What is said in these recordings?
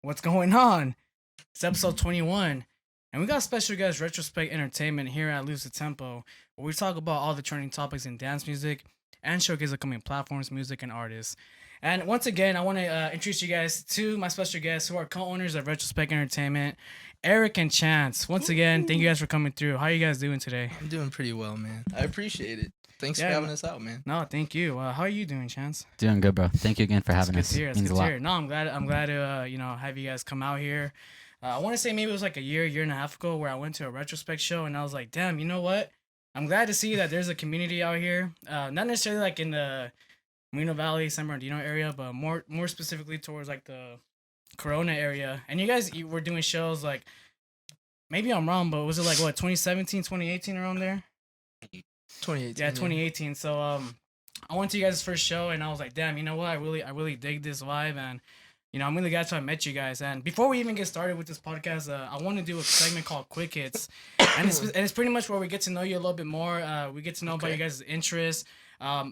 What's going on? It's episode 21, and we got special guest Retrospekt Entertainment here at Lose the Tempo, where we talk about all the trending topics in dance music and showcase upcoming platforms, music, and artists. And once again, I want to introduce you guys to my special guests who are co-owners of Retrospekt Entertainment, Eric and Chance. Once again, thank you guys for coming through. How are you guys doing today? I'm doing pretty well, man. I appreciate it. Thanks for having us out, man. No, thank you. How are you doing, Chance? Doing good, bro. Thank you again for having us. It's Means good a lot. to hear. No, I'm glad to have you guys come out here. I want to say maybe it was like a year and a half ago where I went to a Retrospekt show and I was like, damn, you know what? I'm glad to see that there's a community out here. Not necessarily like in the Moreno Valley, San Bernardino area, but more specifically towards like the Corona area. And you were doing shows like, maybe I'm wrong, but was it like what, 2017, 2018 around there? 2018. Yeah, 2018. So I went to you guys' first show and I was like, damn, you know what? I really dig this vibe, and I'm really glad to have met you guys. And before we even get started with this podcast, I want to do a segment called Quick Hits, and it's pretty much where we get to know you a little bit more. We get to know about you guys' interests.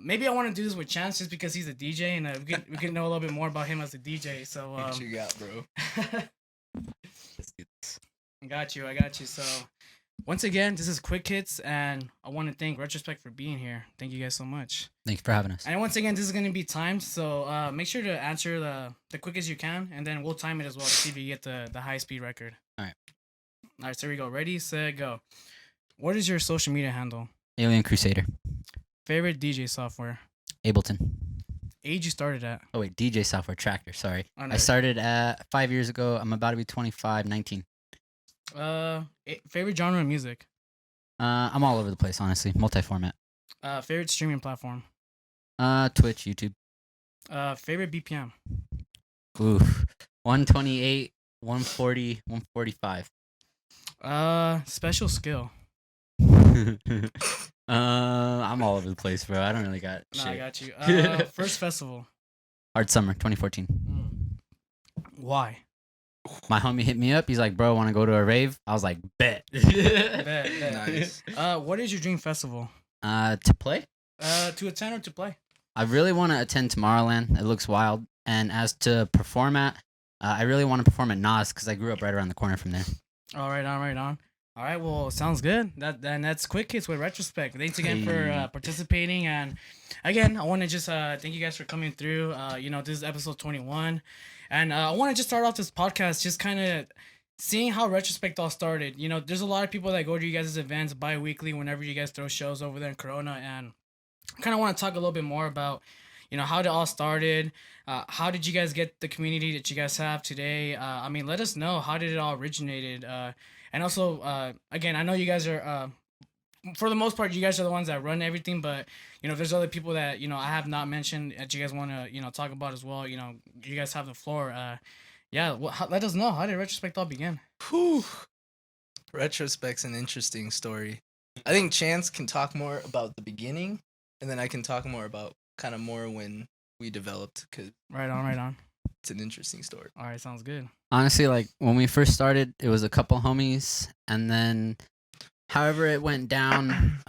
Maybe I want to do this with Chance just because he's a DJ, and we can know a little bit more about him as a DJ. So what you got, bro? I got you. So once again, this is Quick Hits, and I want to thank Retrospekt for being here. Thank you guys so much. Thanks for having us. And once again, this is going to be timed, so make sure to answer the quickest you can, and then we'll time it as well to see if you get the high-speed record. All right, so here we go. Ready, set, go. What is your social media handle? Alien Krvsadr. Favorite DJ software? Ableton. Age you started at? Oh, wait, DJ software, Tractor, sorry. Oh, no. I started at 5 years ago. I'm about to be 25, 19. Favorite genre of music? I'm all over the place, honestly. Multi-format. Favorite streaming platform? Twitch, YouTube. Favorite BPM? Oof. 128, 140, 145. Special skill? I'm all over the place, bro. I don't really got shit. No, I got you. First festival? Hard Summer, 2014. Why? My homie hit me up. He's like, bro, want to go to a rave? I was like, bet. Bet. Nice. What is your dream festival? To play? To attend or to play? I really want to attend Tomorrowland. It looks wild. And as to perform at, I really want to perform at Nas because I grew up right around the corner from there. All right on. All right, well, sounds good. That's Quick Hits with Retrospekt. Thanks again for participating. And again, I want to just thank you guys for coming through. This is episode 21. And I want to just start off this podcast just kind of seeing how Retrospekt all started. There's a lot of people that go to you guys' events bi-weekly whenever you guys throw shows over there in Corona. And I kind of want to talk a little bit more about, how it all started. How did you guys get the community that you guys have today? Let us know. How did it all originated? And also, again, I know you guys are, for the most part, you guys are the ones that run everything. But, if there's other people that, I have not mentioned that you guys want to, talk about as well, you guys have the floor. Let us know. How did Retrospekt all begin? Whew. Retrospekt's an interesting story. I think Chance can talk more about the beginning, and then I can talk more about kind of more when we developed. Cause right on. It's an interesting story. All right, sounds good. Honestly, like when we first started, it was a couple homies, and then however it went down,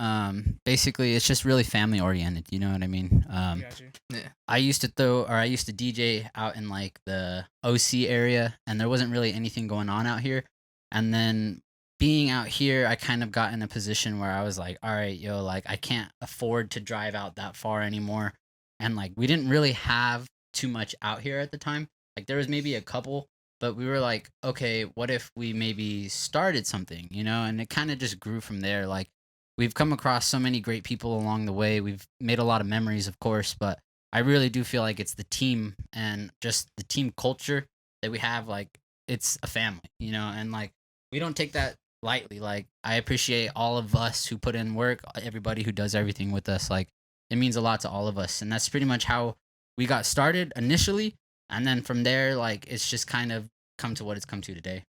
basically it's just really family oriented. You know what I mean? Got you. Yeah. I used to DJ out in like the OC area, and there wasn't really anything going on out here. And then being out here, I kind of got in a position where I was like, all right, yo, like I can't afford to drive out that far anymore. And like we didn't really have too much out here at the time. Like there was maybe a couple, but we were like, okay, what if we maybe started something, And it kind of just grew from there. Like we've come across so many great people along the way. We've made a lot of memories, of course, but I really do feel like it's the team and just the team culture that we have. Like it's a family, and like we don't take that lightly. Like I appreciate all of us who put in work, everybody who does everything with us. Like it means a lot to all of us. And that's pretty much how we got started initially. And then from there, like it's just kind of come to what it's come to today.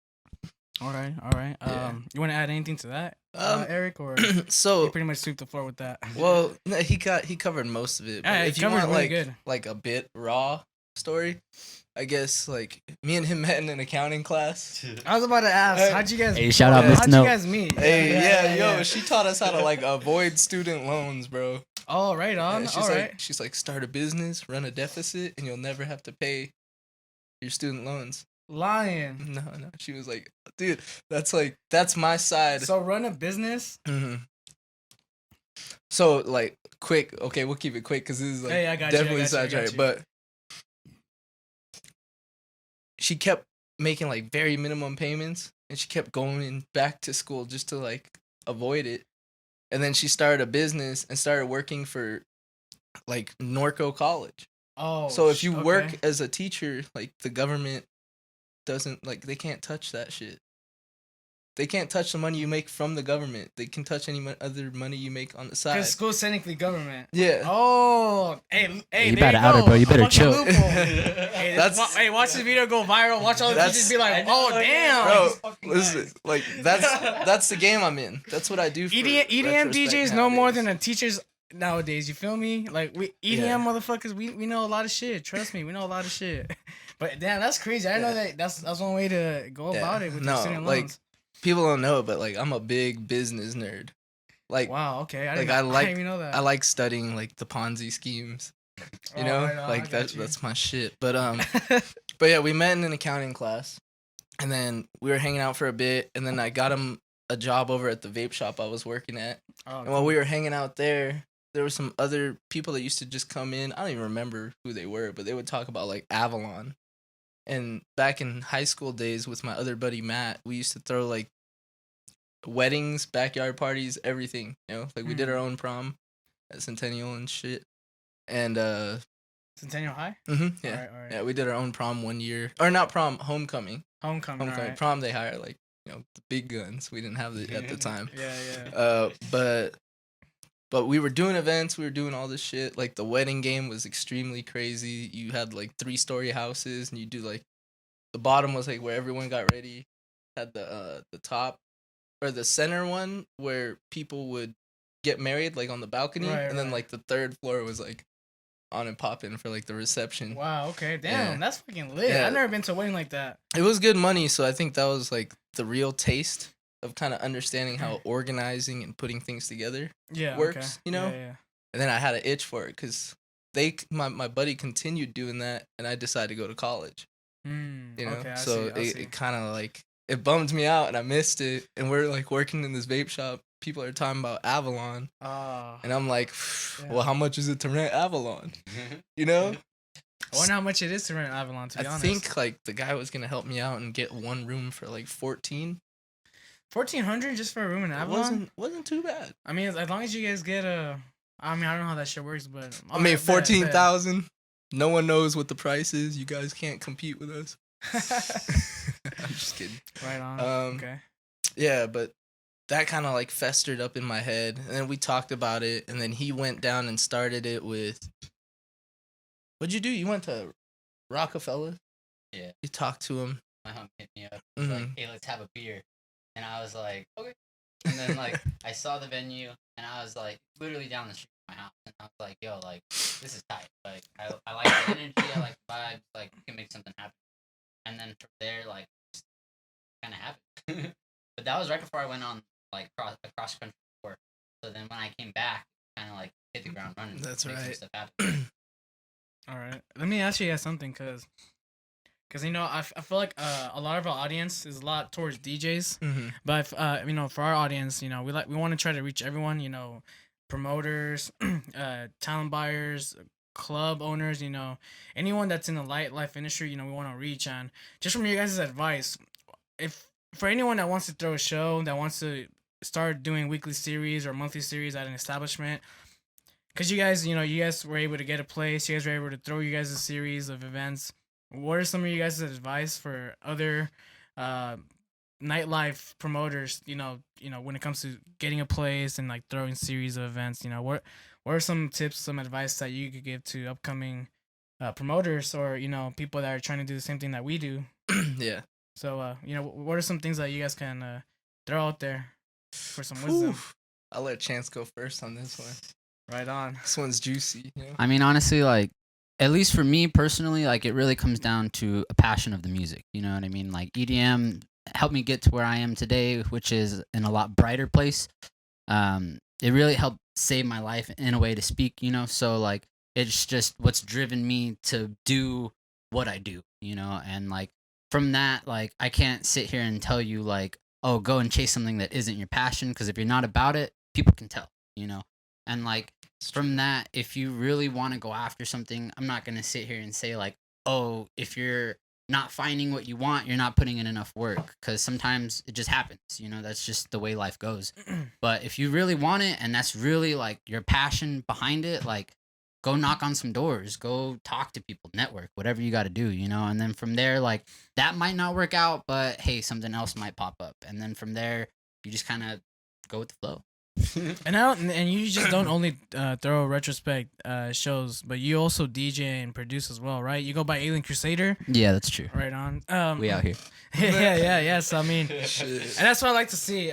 All right. Yeah. You want to add anything to that, Eric, or so you pretty much sweep the floor with that? Well, no, he covered most of it. But Yeah, if he you covered want really good. like a bit raw story, I guess like me and him met in an accounting class. I was about to ask, how'd you guys? Hey, shout out Miss How'd Note. you guys meet? Hey, yo, she taught us how to like avoid student loans, bro. Oh, right on. Yeah, All right. she's like, start a business, run a deficit, and you'll never have to pay your student loans. Lying. No, she was like, dude, that's my side. So run a business. So like quick, okay, we'll keep it quick because this is like Hey, I got definitely you. sidetracked. But she kept making like very minimum payments, and she kept going back to school just to like avoid it. And then she started a business and started working for like Norco College. Oh, so if you work as a teacher, like the government doesn't like they can't touch that shit. They can't touch the money you make from the government. They can touch any other money you make on the side. Because school's technically government. Yeah. Oh, hey, you better out it, bro. You better chill. Hey, watch this video go viral. Watch all the teachers be like, oh, damn. Bro, listen, like that's the game I'm in. That's what I do. For EDM DJs know more than the teachers nowadays. You feel me? Like we EDM motherfuckers, we know a lot of shit. Trust me, we know a lot of shit. But damn, that's crazy. I didn't know that. That's one way to go about it with your student loans. Like people don't know, but like I'm a big business nerd. Like wow, okay. I didn't even know that. I like studying like the Ponzi schemes. You know, right on, like that's my shit. But but yeah, we met in an accounting class, and then we were hanging out for a bit, and then I got him a job over at the vape shop I was working at. And while we were hanging out there were some other people that used to just come in. I don't even remember who they were, but they would talk about like Avalon. And back in high school days with my other buddy Matt, we used to throw like weddings, backyard parties, everything. You know, like we did our own prom at Centennial and shit. And Centennial High? Yeah. All right. Yeah, we did our own prom one year. Or not prom, homecoming. Right. Prom they hire like, you know, the big guns. We didn't have it at the time. Yeah. But we were doing events, we were doing all this shit. Like the wedding game was extremely crazy. You had like 3-story houses, and you do like the bottom was like where everyone got ready. Had the top or the center one where people would get married like on the balcony, and then like the third floor was like on and popping for like the reception. Wow, okay. Damn, that's fucking lit. I've never been to a wedding like that. It was good money, so I think that was like the real taste of kind of understanding how organizing and putting things together works, you know? Yeah. And then I had an itch for it because my buddy continued doing that, and I decided to go to college. You know? Okay, so it kind of like, it bummed me out, and I missed it. And we're like working in this vape shop. People are talking about Avalon. And I'm like, well, how much is it to rent Avalon? You know? I wonder how much it is to rent Avalon, to be honest. I think like the guy was going to help me out and get one room for like $1,400 just for a room in Avalon? Wasn't too bad. I mean, as long as you guys get I mean, I don't know how that shit works, but I mean, 14,000. No one knows what the price is. You guys can't compete with us. I'm just kidding. Right on. Okay. Yeah, but that kind of like festered up in my head, and then we talked about it, and then he went down and started it with. What'd you do? You went to Rockefeller? Yeah. You talked to him. My homie hit me up. He was like, hey, let's have a beer. And I was like, okay. And then, like, I saw the venue, and I was, like, literally down the street from my house. And I was like, yo, like, this is tight. Like, I like the energy. I like the vibes. Like, we can make something happen. And then from there, like, just kind of happened. But that was right before I went on, like, a cross-country tour. So then when I came back, kind of, like, hit the ground running. That's right. Some stuff happen. All right. Let me ask you guys something, because you know, I feel like a lot of our audience is a lot towards DJs, but you know, for our audience, you know, we want to try to reach everyone, you know, promoters, talent buyers, club owners, you know, anyone that's in the life industry, you know, we want to reach. And just from your guys' advice, if for anyone that wants to throw a show, that wants to start doing weekly series or monthly series at an establishment, because you guys were able to get a place, you guys were able to throw you guys a series of events. What are some of you guys' advice for other nightlife promoters, you know, when it comes to getting a place and like throwing series of events? You know, what are some tips, some advice that you could give to upcoming promoters, or, you know, people that are trying to do the same thing that we do? Yeah. So, you know, what are some things that you guys can throw out there for some wisdom? I'll let Chance go first on this one. Right on. This one's juicy. You know? I mean, honestly, like, at least for me personally, like, it really comes down to a passion of the music. You know what I mean? Like, EDM helped me get to where I am today, which is in a lot brighter place. It really helped save my life in a way to speak, you know? So, like, it's just what's driven me to do what I do, you know? And, like, from that, like, I can't sit here and tell you, like, oh, go and chase something that isn't your passion, because if you're not about it, people can tell, you know? And, like, from that, if you really want to go after something, I'm not going to sit here and say, like, oh, if you're not finding what you want, you're not putting in enough work, because sometimes it just happens, you know? That's just the way life goes. But if you really want it, and that's really, like, your passion behind it, like, go knock on some doors, go talk to people, network, whatever you got to do, you know? And then from there, like, that might not work out, but hey, something else might pop up. And then from there, you just kind of go with the flow. And you just don't only throw retrospect shows, but you also DJ and produce as well, right? You go by Alien Krvsadr. Yeah, that's true. Right on. We out here. yeah. So I mean, and that's what I like to see.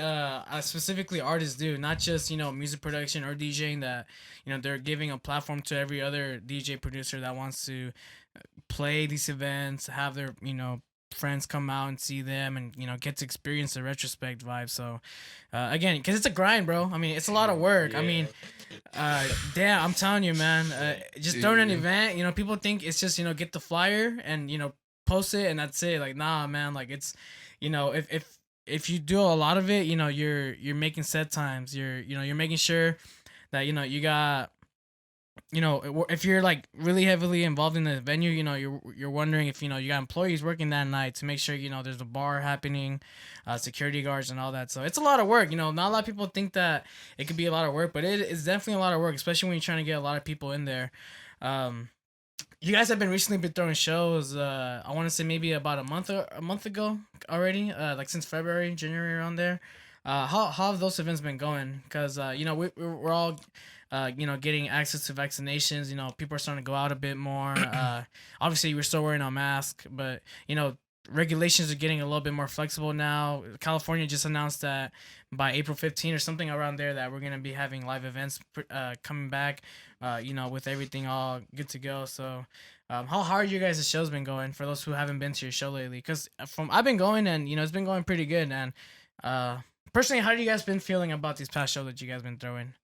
Specifically, artists do, not just music production or DJing. That they're giving a platform to every other DJ producer that wants to play these events, have their friends come out and see them, and get to experience the retrospect vibe. So again, because it's a grind, bro. I mean, it's a lot of work. I mean, damn, I'm telling you, man, just throwing an event, people think it's just get the flyer and post it and that's it. Like, nah, man, like it's if you do a lot of it, you're making set times, you're making sure that you got if you're like really heavily involved in the venue, you're wondering if you got employees working that night to make sure there's a bar happening, security guards and all that. So it's a lot of work. Not a lot of people think that it could be a lot of work, but it's definitely a lot of work, especially when you're trying to get a lot of people in there. You guys have recently been throwing shows. I want to say maybe about a month ago already. Like since February, January, around there. How have those events been going? Because we're all getting access to vaccinations. People are starting to go out a bit more. Obviously, we're still wearing a mask, but regulations are getting a little bit more flexible now. California just announced that by April 15 or something around there that we're gonna be having live events coming back. With everything all good to go. So, how hard you guys' show's been going for those who haven't been to your show lately? Because I've been going and it's been going pretty good. And personally, how do you guys been feeling about these past shows that you guys been throwing?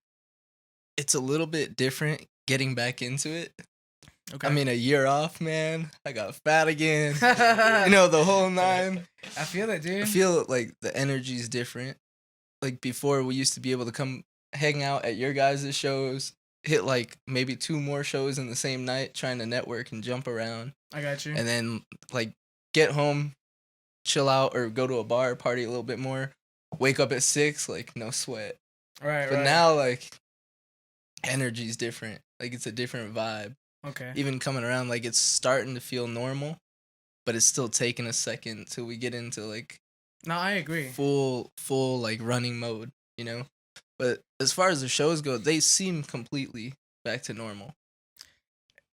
It's a little bit different getting back into it. Okay. I mean, a year off, man. I got fat again. The whole nine. I feel it, dude. I feel like the energy's different. Like before, we used to be able to come hang out at your guys' shows, hit like maybe 2 more shows in the same night, trying to network and jump around. I got you. And then like get home, chill out, or go to a bar, party a little bit more. Wake up at 6, like no sweat. Right. But now, like, energy's different. Like it's a different vibe. Okay. Even coming around, like it's starting to feel normal, but it's still taking a second till we get into like. No, I agree. Full like running mode, But as far as the shows go, they seem completely back to normal.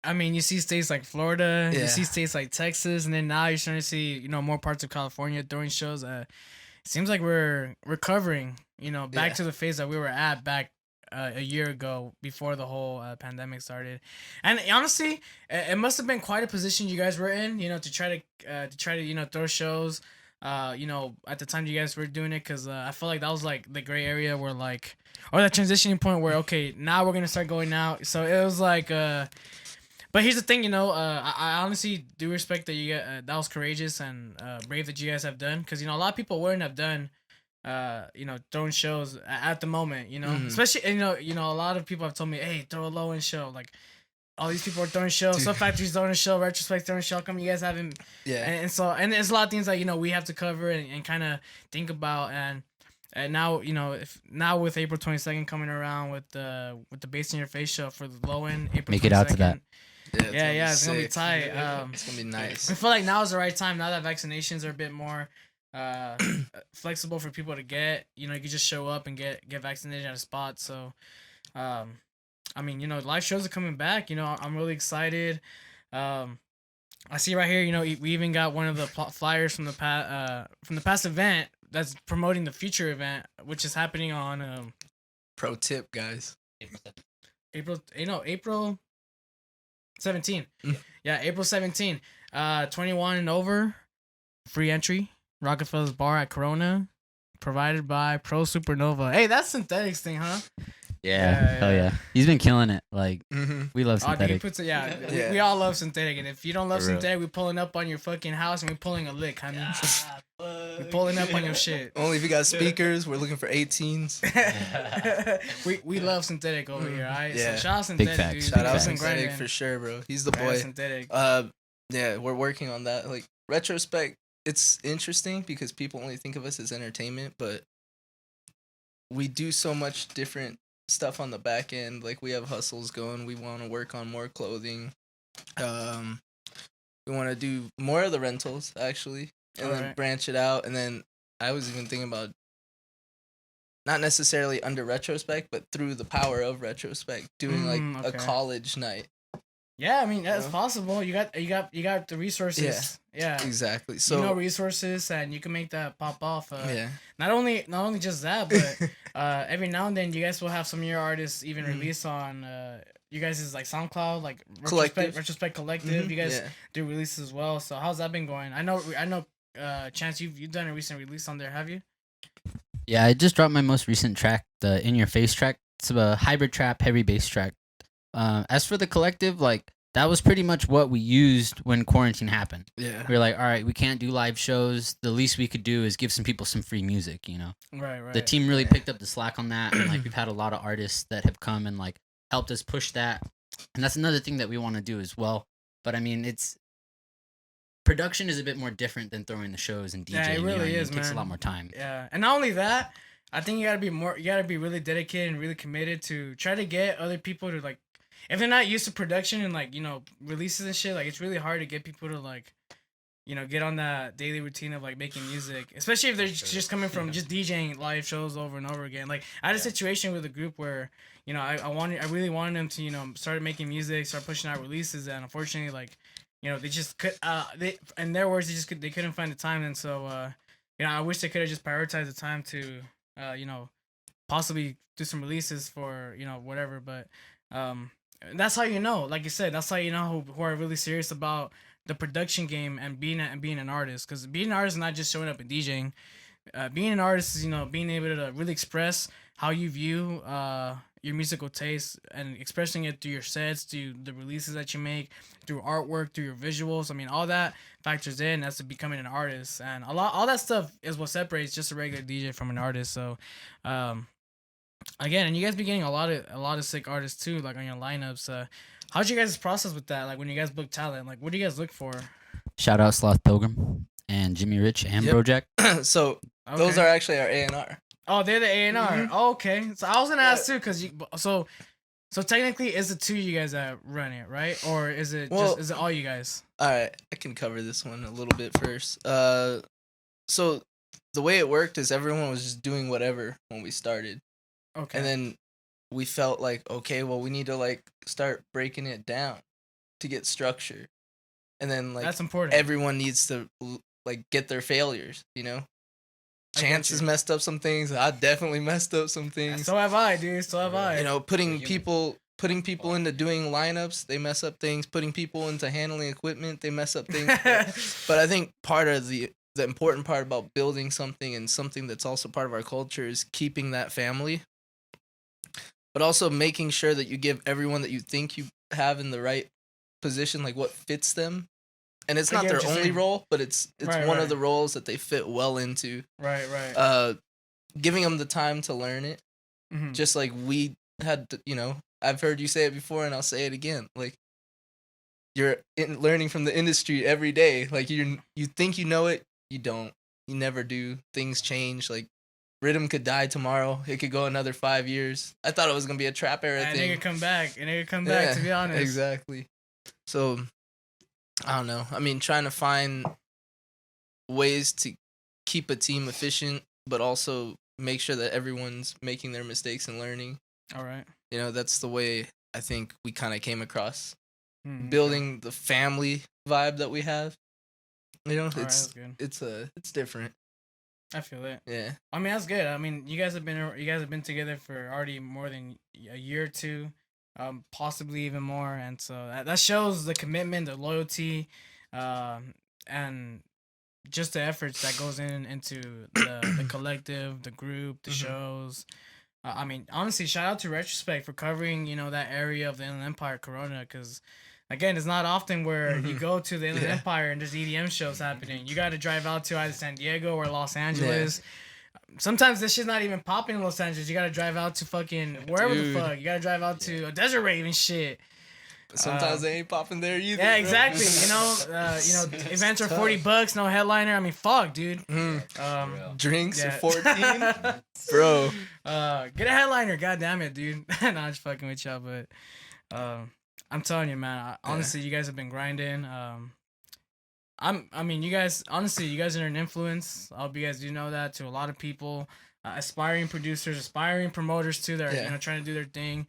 I mean, you see states like Florida, Yeah. You see states like Texas, and then now you're starting to see, more parts of California throwing shows. It seems like we're recovering, back to the phase that we were at back a year ago before the whole pandemic started. And honestly, it must have been quite a position you guys were in, to try to throw shows. At the time you guys were doing it, because I feel like that was like the gray area where like, or that transitioning point where okay, now we're gonna start going out. So it was like, but here's the thing, I honestly do respect that you that was courageous and brave that you guys have done, because a lot of people wouldn't have done, throwing shows at the moment, Mm-hmm. especially a lot of people have told me, hey, throw a low end show, like. All these people are throwing shows. Some factories throwing a show. Retrospekt throwing a show. Come, you guys haven't. Yeah. And there's a lot of things that we have to cover and kind of think about. And now now with April 22nd coming around with the Bass in Your Face show for the low end. April Make it out to that. Yeah, it's gonna be tight. It's gonna be nice. I feel like now is the right time. Now that vaccinations are a bit more flexible for people to get. You can just show up and get vaccinated at a spot. So. I mean, live shows are coming back. I'm really excited. I see right here. We even got one of the flyers from the past event that's promoting the future event, which is happening on. Pro tip, guys. April 17. Yeah, April 17. 21 and over, free entry. Rockefeller's Bar at Corona, provided by Pro Supernova. Hey, that's Synthetics thing, huh? Hell yeah. He's been killing it. Like, we love Synthetic. We all love Synthetic, and if you don't love For real. Synthetic, we pulling up on your fucking house and we pulling a lick, honey. We pulling up on your shit. Only if you got speakers. We're looking for 18s. we love Synthetic over here, alright? Yeah. So shout out Big Synthetic, facts. dude. Big Shout out facts. Synthetic for sure, bro. He's the Shout out boy. Synthetic. Yeah, we're working on that. Like Retrospekt, it's interesting because people only think of us as entertainment, but we do so much different stuff on the back end. Like we have hustles going. We want to work on more clothing. We want to do more of the rentals actually, and then branch it out. And then I was even thinking about not necessarily under Retrospekt, but through the power of Retrospekt, doing like a college night. Yeah, I mean that's possible. You got the resources. Yeah. Exactly. So resources, and you can make that pop off. Yeah. Not only just that, but every now and then you guys will have some of your artists even release on you guys is like SoundCloud, like Retrospekt Collective. You guys do releases as well. So how's that been going? I know. Chance, you've done a recent release on there, have you? Yeah, I just dropped my most recent track, the In Your Face track. It's a hybrid trap, heavy bass track. As for the collective, like that was pretty much what we used when quarantine happened. Yeah, we were like, all right, we can't do live shows. The least we could do is give some people some free music. You know, right. The team really picked up the slack on that, and like we've had a lot of artists that have come and like helped us push that, and that's another thing that we want to do as well. But I mean, production is a bit more different than throwing the shows and DJing. Yeah, it really is, man. It takes a lot more time. Yeah, and not only that, I think you gotta be really dedicated and really committed to try to get other people to like, if they're not used to production and like, you know, releases and shit, like it's really hard to get people to like, you know, get on that daily routine of like making music, especially if they're just coming from just DJing live shows over and over again. Like I had a situation with a group where, you know, I really wanted them to, you know, start making music, start pushing out releases, and unfortunately, like, you know, they just could, in their words, they couldn't find the time, and so, you know, I wish they could have just prioritized the time to, you know, possibly do some releases for, you know, whatever, but, that's how you know, like you said, that's how you know who are really serious about the production game and being an artist, because being an artist is not just showing up and DJing. Being an artist is, you know, being able to really express how you view your musical taste and expressing it through your sets, through the releases that you make, through artwork, through your visuals. I mean, all that factors in as to becoming an artist, and all that stuff is what separates just a regular DJ from an artist. So, again, and you guys be getting a lot of sick artists too, like on your lineups. How's your guys' process with that? Like when you guys book talent, like what do you guys look for? Shout out Sloth Pilgrim and Jimmy Rich and Brojack. So those are actually our A&R. Oh, they're the A&R. Oh, okay. So I was gonna ask too, cause so technically, is it two you guys that run it, right? Or is it is it all you guys? All right, I can cover this one a little bit first. So the way it worked is everyone was just doing whatever when we started. Okay. And then we felt like, okay, well, we need to like start breaking it down to get structure. And then like that's important. Everyone needs to like get their failures, you know? Chance has messed up some things. I definitely messed up some things. So have I, dude. So have I. You know, putting people into doing lineups, they mess up things. Putting people into handling equipment, they mess up things. But I think part of the important part about building something, and something that's also part of our culture, is keeping that family. But also making sure that you give everyone that you think you have in the right position, like what fits them. And it's not their only role, but it's one of the roles that they fit well into. Right. Giving them the time to learn it. Mm-hmm. Just like we had to, you know, I've heard you say it before and I'll say it again. Like, you're learning from the industry every day. Like, you think you know it, you don't. You never do. Things change. Like, rhythm could die tomorrow. It could go another 5 years. I thought it was going to be a trap era thing. And it could come back. To be honest. Exactly. So, I don't know. I mean, trying to find ways to keep a team efficient, but also make sure that everyone's making their mistakes and learning. All right. You know, that's the way I think we kind of came across. Building the family vibe that we have. You know, it's different. I feel it. Yeah. I mean, that's good. I mean, you guys have been together for already more than a year or two. Possibly even more, and so that shows the commitment, the loyalty, and just the efforts that goes into the collective, the group, the shows. I mean, honestly, shout out to Retrospekt for covering, that area of the Inland Empire, Corona, because, again, it's not often where you go to the Inland Empire and there's EDM shows happening. You got to drive out to either San Diego or Los Angeles. Sometimes this shit's not even popping in Los Angeles. You got to drive out to fucking wherever the fuck. You got to drive out to a Desert Rave and shit. Sometimes they ain't popping there either. Yeah, bro. exactly. Events are $40, no headliner. I mean, fuck, dude. Drinks are 14, bro. Get a headliner, god damn it, dude. Nah, I'm just fucking with y'all, but I'm telling you, man. Honestly, you guys have been grinding. You guys are an influence. I hope you guys do know that to a lot of people, aspiring producers, aspiring promoters too. That are trying to do their thing.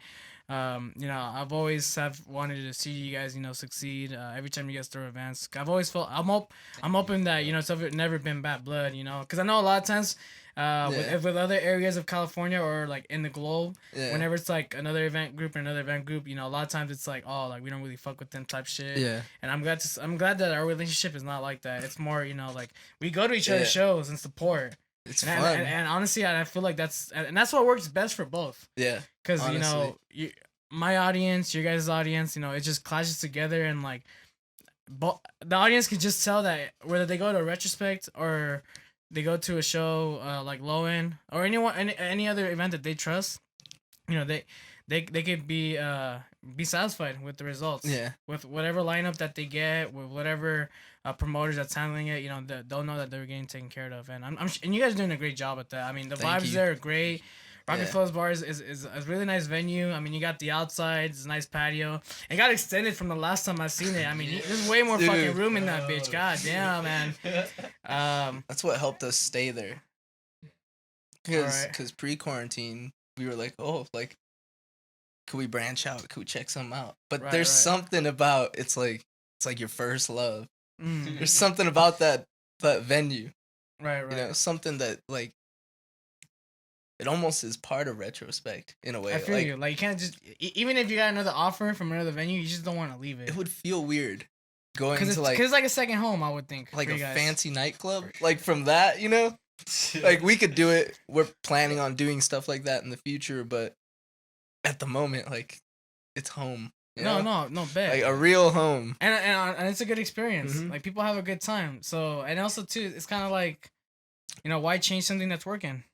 I've always have wanted to see you guys, succeed. Every time you guys throw events, I've always felt I'm hoping that it's never been bad blood, because I know a lot of times, with other areas of California or like in the globe, whenever it's like another event group, a lot of times it's like, oh, like we don't really fuck with them type shit. Yeah. And I'm glad that our relationship is not like that. It's more, like we go to each other's shows and support. It's fun. And honestly, I feel like that's what works best for both. Yeah. Because, my audience, your guys' audience, it just clashes together and, like, the audience can just tell that whether they go to a Retrospekt or they go to a show like Low End or any other event that they trust, they could be satisfied with the results. Yeah. With whatever lineup that they get, with whatever promoters that's handling it, they'll know that they're getting taken care of. And and you guys are doing a great job at that. I mean, the vibes there are great. Rocket Flow's Bar is a really nice venue. I mean, you got the outside, it's a nice patio. It got extended from the last time I seen it. I mean, there's way more fucking room in that bitch. God damn, man. That's what helped us stay there. Because pre-quarantine, we were like, oh, like, could we branch out? Could we check something out? But there's something about it's like your first love. There's something about that venue. Right. Something that like it almost is part of Retrospekt in a way. I feel you. Like you can't just even if you got another offer from another venue, you just don't want to leave it. It would feel weird going to because it's like a second home. I would think like a fancy nightclub. Like from that, like we could do it. We're planning on doing stuff like that in the future, but at the moment, like it's home. No, bet. Like a real home. And it's a good experience. Mm-hmm. Like people have a good time. So and also too, it's kind of like, why change something that's working?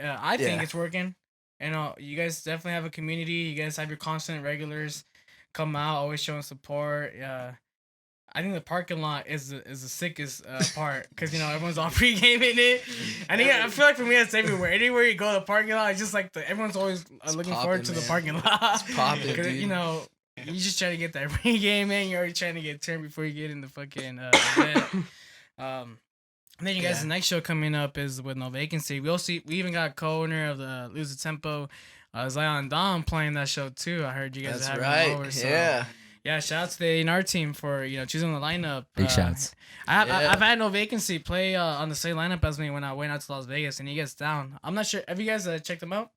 I think it's working. You guys definitely have a community. You guys have your constant regulars come out, always showing support. I think the parking lot is the sickest part because everyone's all pre-gaming it. I feel like for me it's everywhere. Anywhere you go, the parking lot is just like everyone's always looking forward to the parking lot. It's popping, dude. You just trying to get that pre-game in. You're already trying to get turned before you get in the fucking event. And then you guys, the next show coming up is with No Vacancy. We even got co-owner of the Lose the Tempo, Zion Dom playing that show too. I heard you guys have him over. So, yeah, shout out to the A&R team for choosing the lineup. Big shouts. I've had No Vacancy play on the same lineup as me when I went out to Las Vegas, and he gets down. I'm not sure. Have you guys checked them out?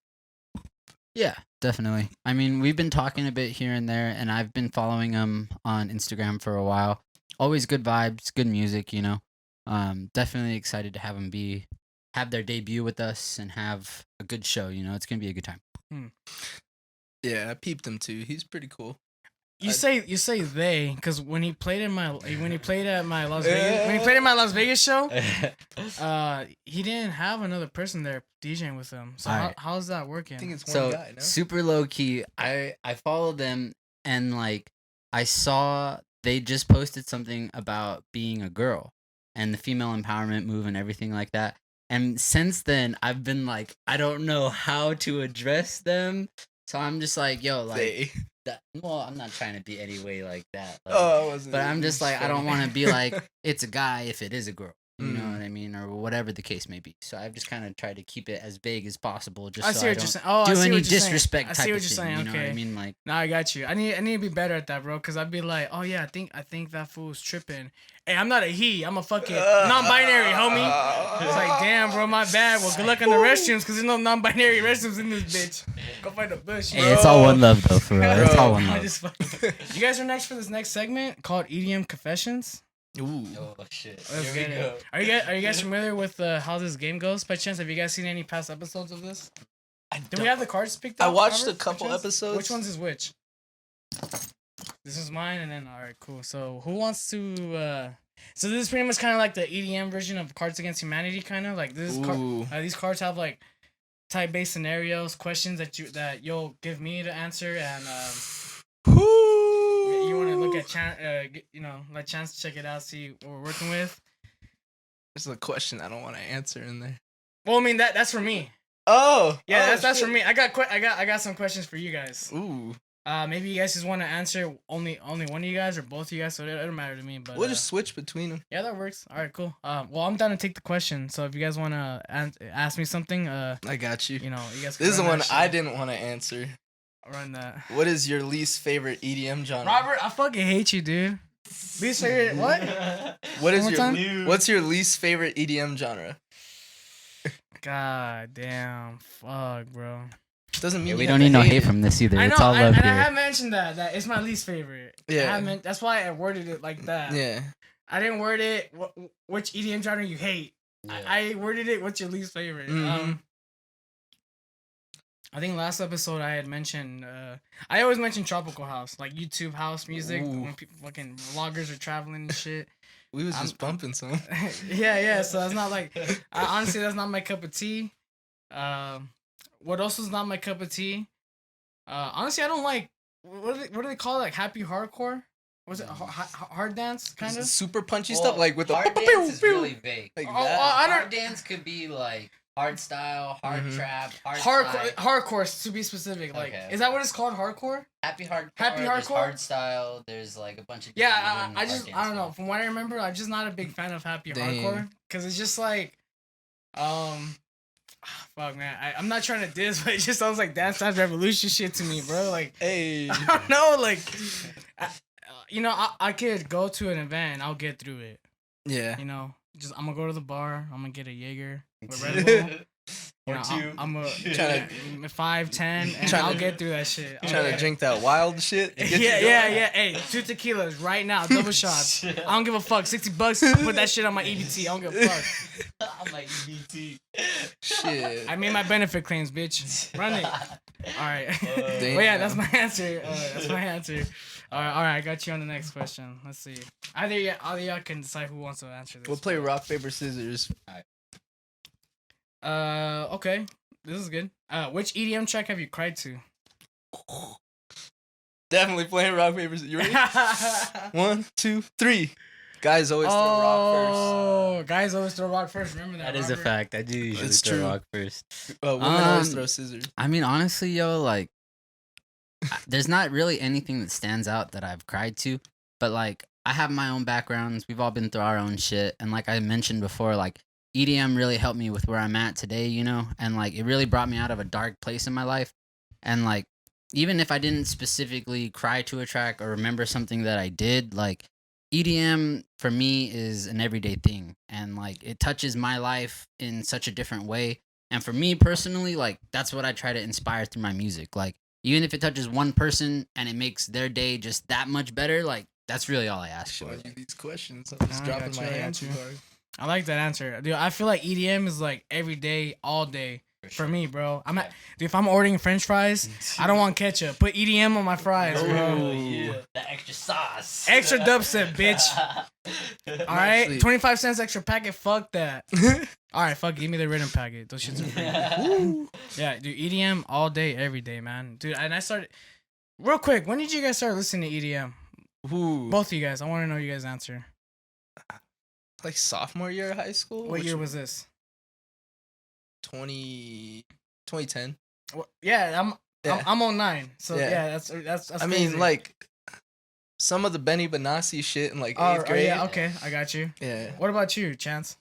Yeah, definitely. I mean, we've been talking a bit here and there, and I've been following them on Instagram for a while. Always good vibes, good music, Definitely excited to have them have their debut with us and have a good show. It's gonna be a good time. Yeah, I peeped him too. He's pretty cool. You say they because when he played at my Las Vegas show, he didn't have another person there DJing with him. So how's that working? I think it's one guy. No? Super low key. I followed them and like I saw they just posted something about being a girl and the female empowerment move and everything like that. And since then, I've been like, I don't know how to address them. So I'm just like, yo, like, I'm not trying to be any way like that. Like, but I'm just like, I don't want to be like, it's a guy if it is a girl. You know what I mean? Or whatever the case may be. So I've just kind of tried to keep it as vague as possible just so I don't do any disrespect type of thing. You know what I mean? Like, no, I got you. I need to be better at that, bro. Because I'd be like, oh, yeah, I think that fool's tripping. Hey, I'm not a he. I'm a fucking non-binary, homie. It's like, damn, bro, my bad. Well, good luck on the restrooms because there's no non-binary restrooms in this bitch. Go find a bush, bro. Hey, it's all one love, though, for real. It's all one love. You guys are next for this next segment called EDM Confessions. Ooh. Oh, shit. Let's get it. Are you guys familiar with how this game goes? By chance, have you guys seen any past episodes of this? Do we have the cards picked up? I watched Robert? a couple episodes. Which one's is which? This is mine, and then all right, cool. So who wants to? So this is pretty much kind of like the EDM version of Cards Against Humanity, kind of like this. These cards have like type-based scenarios, questions that you'll give me to answer, and you want to look at let Chance check it out, see what we're working with. There's a question I don't want to answer in there. Well, I mean that's for me. Oh, yeah, that's for me. I got some questions for you guys. Ooh. Maybe you guys just want to answer only one of you guys or both of you guys, so it doesn't matter to me. But we'll just switch between them. Yeah, that works. All right, cool. Well, I'm down to take the question. So if you guys want to ask me something, I got you. You guys. This is the one I didn't want to answer. Run that. What is your least favorite EDM genre? Robert, I fucking hate you, dude. Least favorite what? What's your least favorite EDM genre? God damn, fuck, bro. Doesn't mean we don't need no hate from this either. I know, it's all love here. I have mentioned that it's my least favorite. Yeah, that's why I worded it like that. Yeah, I didn't word it. Which EDM genre you hate? Yeah. I worded it. What's your least favorite? Mm-hmm. I think last episode I had mentioned. I always mention tropical house, like YouTube house music. Ooh. When people fucking vloggers are traveling and shit. We was just bumping some. yeah. So it's not like honestly, that's not my cup of tea. What else is not my cup of tea? Honestly, I don't like what do they call it? Like happy hardcore? Was it hard dance kind of? Super punchy stuff like with the hard dance is really vague. Like hard dance could be like hard style, hard trap, hardcore to be specific. Like is that what it's called? Hardcore? Happy hardcore. There's hard style. There's like a bunch of I don't know. From what I remember, I'm just not a big fan of happy hardcore because it's just like fuck, man. I'm not trying to diss, but it just sounds like Dance Dance Revolution shit to me, bro. Like, hey, I don't know, like, I could go to an event and I'll get through it. Yeah. Just I'm gonna go to the bar. I'm gonna get a Jaeger with Red Bull. I'm a 5, 10, and I'll get through that shit. Trying to drink that wild shit. Yeah. Hey, 2 tequilas right now, double shots. I don't give a fuck. $60. Put that shit on my EBT. I don't give a fuck. On my EBT. Shit. I made my benefit claims, bitch. Run it. All right. But yeah, that's my answer. All right. I got you on the next question. Let's see. Either y'all can decide who wants to answer this. We'll play rock paper scissors. All right. Okay. This is good. Which EDM track have you cried to? Definitely playing rock paper scissors. You ready? 1, 2, 3. Guys always throw rock first. Oh, guys always throw rock first. Remember that. That is a fact. I do usually throw rock first. Women always throw scissors. I mean, honestly, yo, like, there's not really anything that stands out that I've cried to, but like, I have my own backgrounds. We've all been through our own shit, and like I mentioned before, like EDM really helped me with where I'm at today, and like it really brought me out of a dark place in my life, and like even if I didn't specifically cry to a track or remember something that I did, like EDM for me is an everyday thing, and like it touches my life in such a different way. And for me personally, like that's what I try to inspire through my music. Like even if it touches one person and it makes their day just that much better, like that's really all I ask for. Showing you these questions, I'm just dropping my answer. I like that answer, dude. I feel like EDM is like every day, all day. For me, bro. Dude, if I'm ordering French fries, I don't want ketchup. Put EDM on my fries, bro. Oh, yeah. The extra sauce. Extra dubstep, bitch. All right, 25 cents extra packet. Fuck that. All right, fuck. Give me the rhythm packet. Those shits are free. Yeah, dude. EDM all day, every day, man. Dude, and I started real quick. When did you guys start listening to EDM? Both of you guys. I want to know you guys' answer. Like sophomore year of high school. What year was this? 2010. Well, I'm 09. So yeah, that's I crazy. mean, like some of the Benny Benassi shit in like 8th grade. Yeah, okay, I got you. Yeah. What about you, Chance?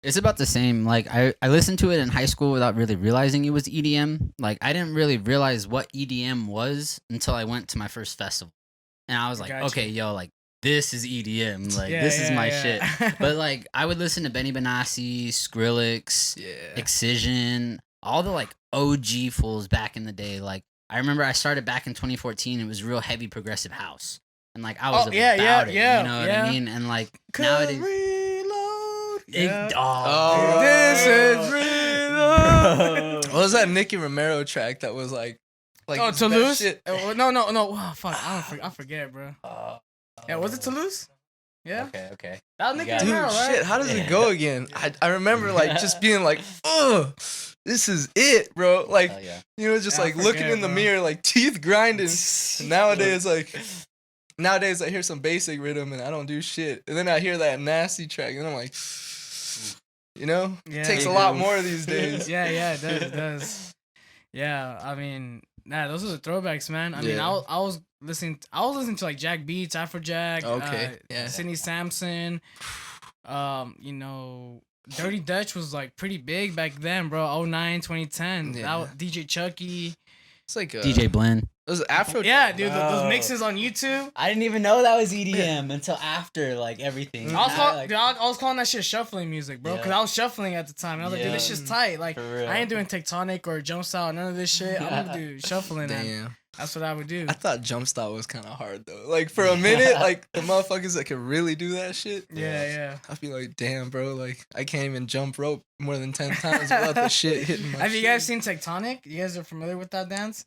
It's about the same. Like I listened to it in high school without really realizing it was EDM. Like I didn't really realize what EDM was until I went to my first festival. And I was like, okay, yo, like this is EDM. Like this is my shit. But like I would listen to Benny Benassi, Skrillex, Excision, all the like OG fools back in the day. Like I remember I started back in 2014. It was real heavy progressive house. And like I was about it. You know what I mean? And like nowadays reload. this is reload. Well, was that Nicky Romero track that was like oh, his best Toulouse? shit? No. Oh, fuck. I forget, bro. Yeah, was it Toulouse? Yeah. Okay. That was Nicky got it. Dude, Romero, right? shit, how does it Yeah. go again? I remember like just being like, ugh, this is it, bro. Like, Hell yeah. you know, just Yeah, I like looking forget, in the bro. mirror, like teeth grinding. And nowadays I hear some basic rhythm and I don't do shit. And then I hear that nasty track and I'm like, you know, Yeah. takes a Big lot oof. more these days. Yeah, it does. Yeah, I mean, those are the throwbacks, man. I mean, Yeah. I was listening to like Jack Beats, Afrojack, Okay, yeah. Sidney Sampson, you know, Dirty Dutch was like pretty big back then, bro. 09, 2010. Yeah. That was DJ Chucky. It's like DJ Blend. It was Afro. Yeah, dude, those Bro. mixes on YouTube. I didn't even know that was EDM until after like everything. I was calling that shit shuffling music, bro, because Yeah. I was shuffling at the time. And I was like, dude, this Yeah. shit's tight. Like, For real. I ain't doing Tektonik or Jump Style, none of this shit. I'm gonna do shuffling, and Damn. that's what I would do. I thought jump style was kind of hard though. Like for a minute, like the motherfuckers that could really do that shit. Yeah. I'd be like, damn, bro, like I can't even jump rope more than 10 times without the shit hitting my Have you shit. guys seen Tektonik? You guys are familiar with that dance?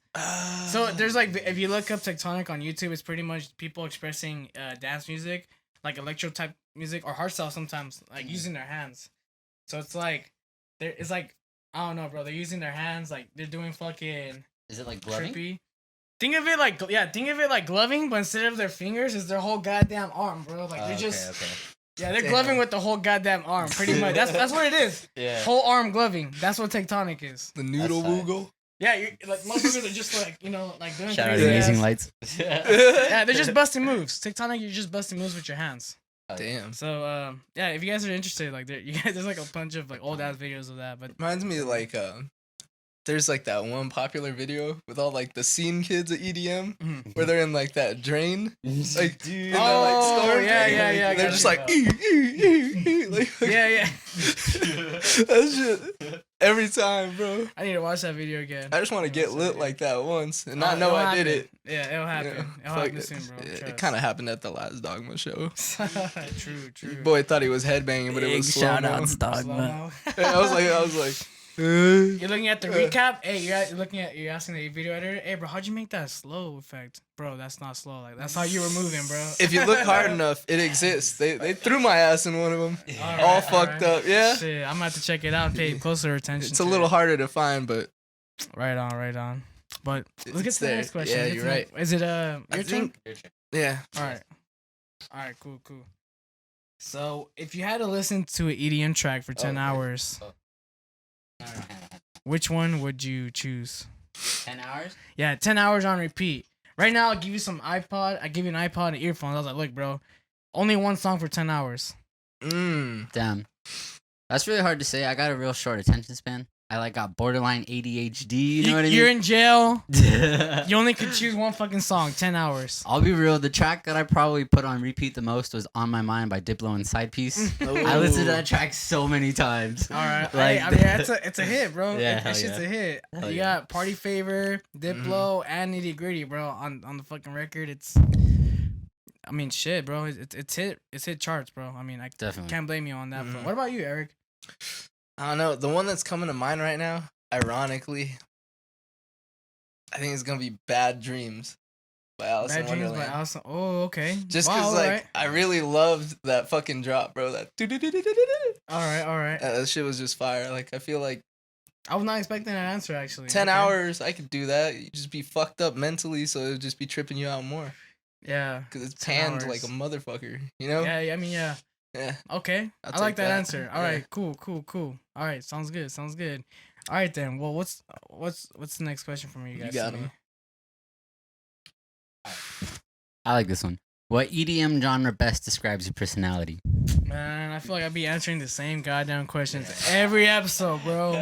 So there's like, if you look up Tektonik on YouTube, it's pretty much people expressing dance music, like electro type music or hardstyle sometimes, like using their hands. So it's like, it's like, I don't know, bro. They're using their hands, like they're doing fucking Is it like gloving? trippy. Think of it like gloving, but instead of their fingers, is their whole goddamn arm, bro. Like they're just they're Damn. gloving with the whole goddamn arm, pretty much. That's what it is. Yeah. Whole arm gloving. That's what Tektonik is. The noodle That's woogle. Yeah, you like motherfuckers are just like, you know, like doing Shout out crazy to ass- Amazing Lights. Yeah, they're just busting moves. Tektonik, you're just busting moves with your hands. Damn. So yeah, if you guys are interested, like there's like a bunch of like old ass videos of that. But Reminds me of like there's like that one popular video with all like the scene kids at EDM Mhm. where they're in like that drain, like Dude. in the, like, Oh, storm yeah, drain. yeah, yeah, I They're got just it. like like yeah. that shit every time, bro. I need to watch that video again. I just want to get lit like that once and not It'll know I did happen. it. Yeah, it'll happen. Yeah, It'll fuck happen it. soon, bro. It kind of happened at the last Dogma show. True. Boy thought he was headbanging, but it was slow mo. Slow-mo. I was like, You're looking at the recap. Hey, you're asking the video editor. Hey, bro, how'd you make that slow effect, bro? That's not slow. Like that's how you were moving, bro. if you look hard enough, it exists. They threw my ass in one of them, Alright, all fucked up. Yeah, Shit, I'm gonna have to check it out and pay closer attention. it's a to little it. harder to find, but Right on. But let's get It's to the there. next question. Yeah, Let's you're get to right. the- Is it I your turn? think- yeah. All right, cool. So if you had to listen to an EDM track for 10 Okay. hours, which one would you choose? 10 hours? Yeah, 10 hours on repeat. Right now, I'll give you some iPod. I give you an iPod and earphones. I was like, look, bro, only one song for 10 hours. Damn. That's really hard to say. I got a real short attention span. I like got borderline ADHD. You know what I mean? You're in jail. You only could choose one fucking song, 10 hours. I'll be real. The track that I probably put on repeat the most was "On My Mind" by Diplo and Side Piece. I listened to that track so many times. All right, Like- hey, I mean, it's a hit, bro. Yeah, That hell shit's yeah. a hit. Hell You yeah. got Party Favor, Diplo, and Nitty Gritty, bro. On the fucking record, I mean, shit, bro. It's hit charts, bro. I mean, I Definitely. can't blame you on that. What about you, Eric? I don't know. The one that's coming to mind right now, ironically, I think it's gonna be "Bad Dreams" by Alice in Bad Dreams by Wonderland. Allison. Oh, okay. Just Wow, because, like, alright. I really loved that fucking drop, bro. That All right. that shit was just fire. Like, I feel like I was not expecting that answer actually. 10 Okay. hours, I could do that. You just be fucked up mentally, so it'd just be tripping you out more. Yeah. Because it's 10 panned hours. like a motherfucker, you know? Yeah. I mean, yeah. Yeah. Okay. I'll I like take that that. answer. All Yeah. right. Cool. All right. Sounds good. All right then. Well, what's the next question from you guys? You got to me? him. I like this one. What EDM genre best describes your personality? Man, I feel like I'd be answering the same goddamn questions every episode, bro.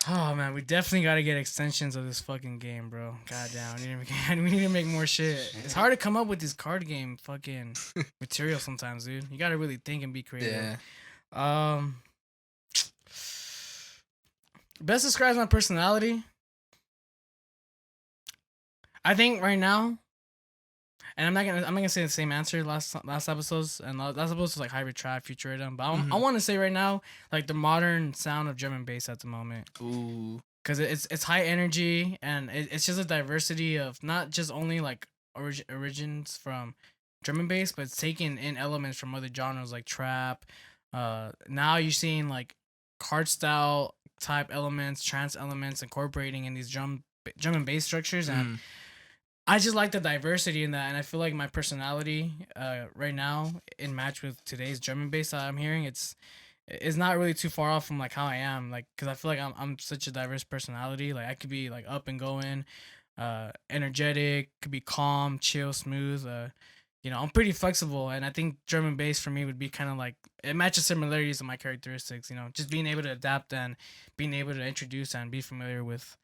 Oh man, we definitely gotta get extensions of this fucking game, bro. Goddamn, we need to make more shit. It's hard to come up with this card game fucking material sometimes, dude. You gotta really think and be creative. Yeah. Best describes my personality. I think right now, and I'm not gonna say the same answer last episodes, and last episode was like hybrid trap, future rhythm. But I want to say right now, like the modern sound of drum and bass at the moment. Ooh. Because it's high energy, and it's just a diversity of not just only like origins from drum and bass, but it's taking in elements from other genres like trap. Now you're seeing like hard style type elements, trance elements incorporating in these drum and bass structures, and I just like the diversity in that, and I feel like my personality right now in match with today's drum and bass that I'm hearing, it's not really too far off from like how I am, like, because I feel like I'm such a diverse personality. Like I could be like up and going, energetic, could be calm, chill, smooth. I'm pretty flexible, and I think drum and bass for me would be kind of like it matches similarities of my characteristics. Just being able to adapt and being able to introduce and be familiar with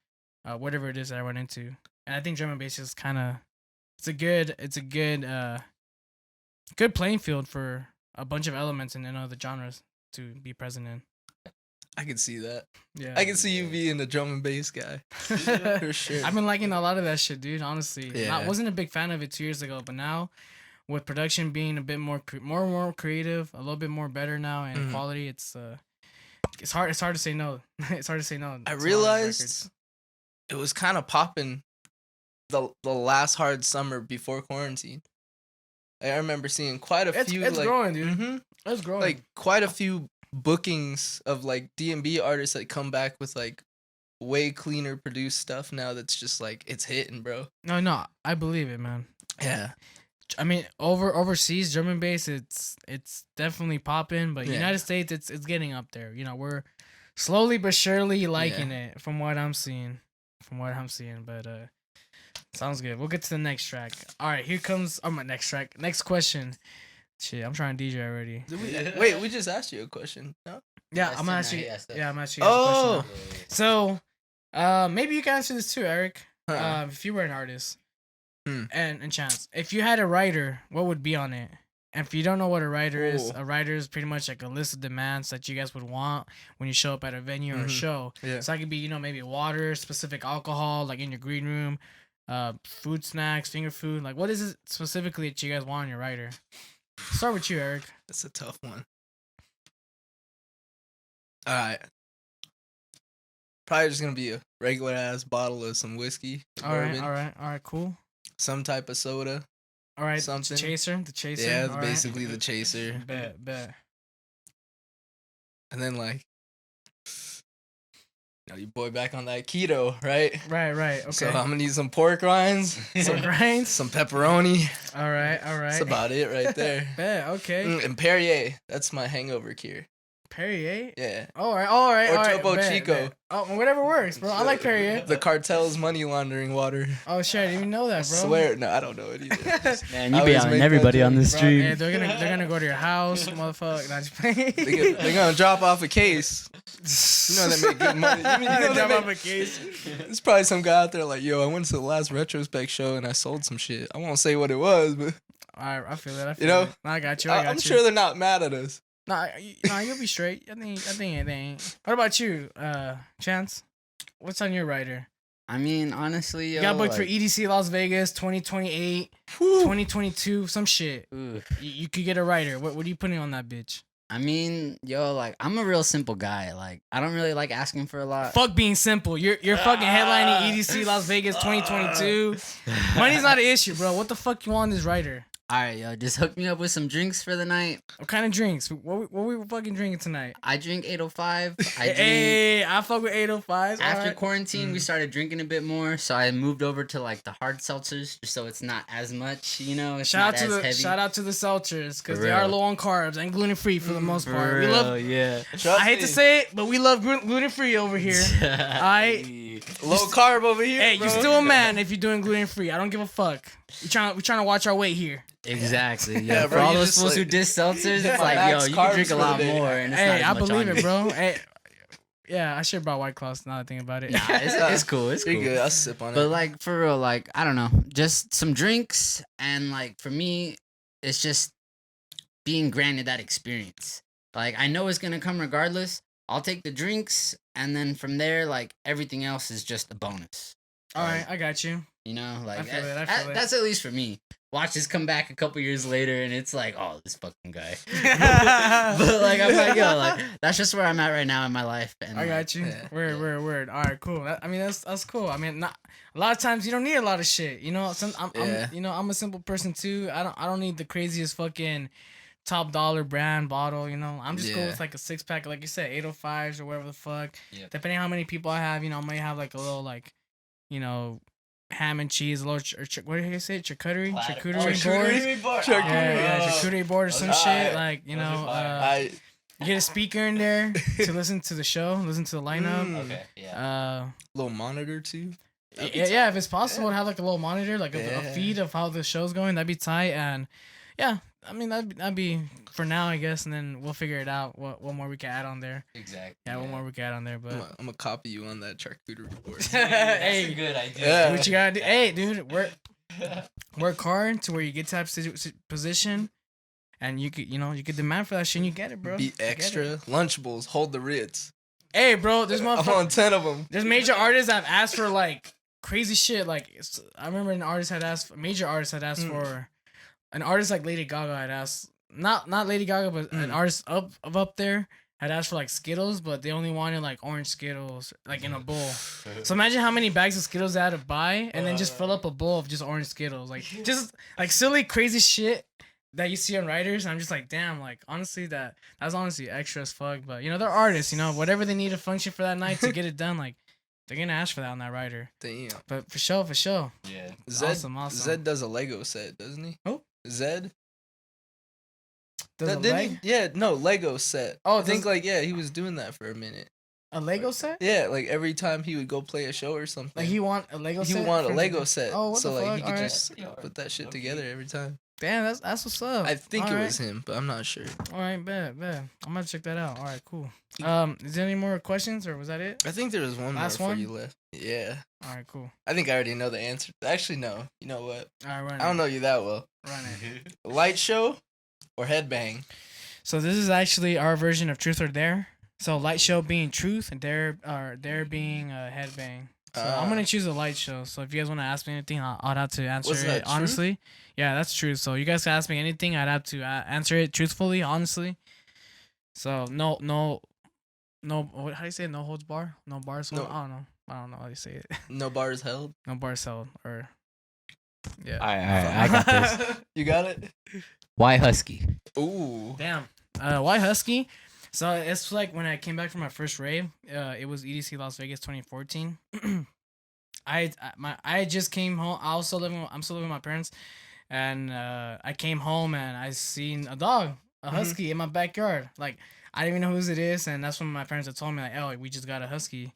whatever it is that I run into. And I think drum and bass is kind of it's a good good playing field for a bunch of elements and other genres to be present in. I can see that. Yeah, I can see you being a drum and bass guy. For sure. I've been liking a lot of that shit, dude. Honestly, Yeah. I wasn't a big fan of it 2 years ago, but now with production being a bit more creative, a little bit more better now, and quality, it's hard to say no. It's hard to say no. I realized it was kind of popping the last hard summer before quarantine. I remember seeing quite a few. It's like, growing, dude. It's growing. Like quite a few bookings of like D&B artists that come back with like way cleaner produced stuff now. That's just like it's hitting, bro. No, I believe it, man. Yeah. I mean, overseas drum and bass, it's definitely popping, but United States, it's getting up there. We're slowly but surely liking it from what I'm seeing. But sounds good. We'll get to the next track. All right, here comes my next track. Next question. Shit, I'm trying to DJ already. Wait, we just asked you a question. No? Yeah, I'm asking you a question. Oh. So, maybe you can answer this too, Eric. If you were an artist. And Chance, if you had a writer, what would be on it? And if you don't know what a writer is, a writer is pretty much like a list of demands that you guys would want when you show up at a venue or a show. Yeah. So that could be, maybe water, specific alcohol, like in your green room, food snacks, finger food. Like, what is it specifically that you guys want in your writer? Start with you, Eric. That's a tough one. All right. Probably just gonna be a regular ass bottle of some whiskey. All right, cool. Some type of soda. All right, something. The chaser. Yeah, basically the chaser. Bet. And then like, your boy back on that keto, right? Right. Okay. So I'm gonna need some pork rinds, some pepperoni. All right. That's about it right there. Bet. Okay. And Perrier. That's my hangover cure. Perrier? Yeah. All right. Or Topo Chico. Bet. Oh, whatever works, bro. I like Perrier. The cartel's money laundering water. Oh shit, I didn't even know that, bro. I swear, no, I don't know it either. Man, you be on everybody on the stream. Yeah, they're gonna go to your house, motherfucker. Not just playing. They're gonna drop off a case. They make good money. Drop off a case. There's probably some guy out there like, yo, I went to the last Retrospekt show and I sold some shit. I won't say what it was, but Alright, I feel it. I got you. I'm sure they're not mad at us. Nah, you'll be straight. I think it ain't. What about you, Chance? What's on your writer? I mean, honestly, you got booked for EDC Las Vegas 2028, 2022, some shit. You could get a writer. What are you putting on that bitch? I mean, I'm a real simple guy. Like, I don't really like asking for a lot. Fuck being simple. You're fucking headlining EDC Las Vegas 2022. Money's not an issue, bro. What the fuck you want this writer? All right, just hook me up with some drinks for the night. What kind of drinks? What we fucking drinking tonight? I drink 805. I fuck with 805s. After quarantine, we started drinking a bit more, so I moved over to like the hard seltzers, just so it's not as much, It's shout not as heavy. Shout out to the seltzers, because they are low on carbs and gluten free for the most part. We love. Yeah. I hate to say it, but we love gluten free over here. Alright. Low carb over here. Hey, bro. You're still a man if you're doing gluten free. I don't give a fuck. We're trying to watch our weight here. Exactly. Yeah, for all those fools who diss seltzers, it's like, you can drink a lot more. And it's hey, not I believe it, bro. Hey, yeah, I should have brought White Claws now that I think about it. Nah, it's cool. It's cool. You're good. I'll sip on it. But like for real, like I don't know, just some drinks, and like for me, it's just being granted that experience. Like I know it's gonna come regardless. I'll take the drinks, and then from there, like everything else is just a bonus. All right, I got you. You know, like I feel it. that's at least for me. Watch this come back a couple years later, and it's like, oh, this fucking guy. But like, I'm like, yo, like that's just where I'm at right now in my life. And I got you. Yeah. Word. All right, cool. I mean, that's cool. I mean, not a lot of times you don't need a lot of shit. You know, I'm a simple person too. I don't need the craziest fucking top dollar brand bottle. You know, I'm just going with like a 6-pack, like you said, 805s or whatever the fuck. Yeah. Depending on how many people I have, you know, I might have like a little like, you know, ham and cheese, a little what did you say? Charcuterie board. Yeah, charcuterie board or some shit. Like, you know, you get a speaker in there to listen to the show, listen to the lineup. Okay, yeah. Little monitor too. Yeah, if it's possible to have like a little monitor, like a feed of how the show's going, that'd be tight. And yeah, I mean that'd be for now, I guess, and then we'll figure it out. What more we can add on there? Exactly. Yeah, what more we can add on there. But I'm gonna copy you on that charcuterie board. Hey, That's a good idea. Yeah. do what you gotta do. Hey, dude, work hard to where you get to that position, and you could demand for that shit, and you get it, bro. Be extra. Lunchables. Hold the Ritz. Hey, bro, there's I'm on 10 of them. There's major artists that have asked for like crazy shit. Like I remember major artist had asked for an artist like Lady Gaga had asked, not Lady Gaga, but an artist up there had asked for like Skittles, but they only wanted like orange Skittles like in a bowl. So imagine how many bags of Skittles they had to buy and then just fill up a bowl of just orange Skittles, like just like silly crazy shit that you see on writers. And I'm just like, damn, like honestly that's honestly extra as fuck. But you know, they're artists, you know, whatever they need to function for that night to get it done, like they're gonna ask for that on that writer. Damn. But for sure. Yeah. Awesome. Zed does a Lego set, doesn't he? Who? Zed. Does a Didn't leg? he? Yeah, no, Lego set. Oh, I think he was doing that for a minute. A Lego set? Yeah, like every time he would go play a show or something. Like he want a Lego set? He want a for- Lego set. Oh, what so the like fuck? he could Alright. just put that shit together every time. Damn, that's what's up. I think it Alright. was him, but I'm not sure. All right, bet. I'm gonna check that out. All right, cool. Is there any more questions or was that it? I think there was one Last more one? before you left. Yeah. All right, cool. I think I already know the answer. Actually, no. You know what? All right, run I don't it. know you that well. Run it. Lightshow or Headbang? So this is actually our version of Truth or Dare. So Lightshow being truth and Dare being Headbang. So I'm gonna choose a Lightshow. So if you guys want to ask me anything, I'd have to answer Was that it honestly. Yeah, that's true. So you guys can ask me anything, I'd have to answer it truthfully, honestly. So no, what, how do you say it? No holds bar, no bars. No. I don't know how you say it. No bars held. No bars held or yeah. I got this. You got it? Why Husky? Ooh. Damn. Why Husky? So it's like when I came back from my first rave. It was EDC Las Vegas 2014. I just came home. I'm still living with my parents, and I came home and I seen a dog, a husky in my backyard. Like I didn't even know whose it is, and that's when my parents had told me like, "Oh, we just got a husky.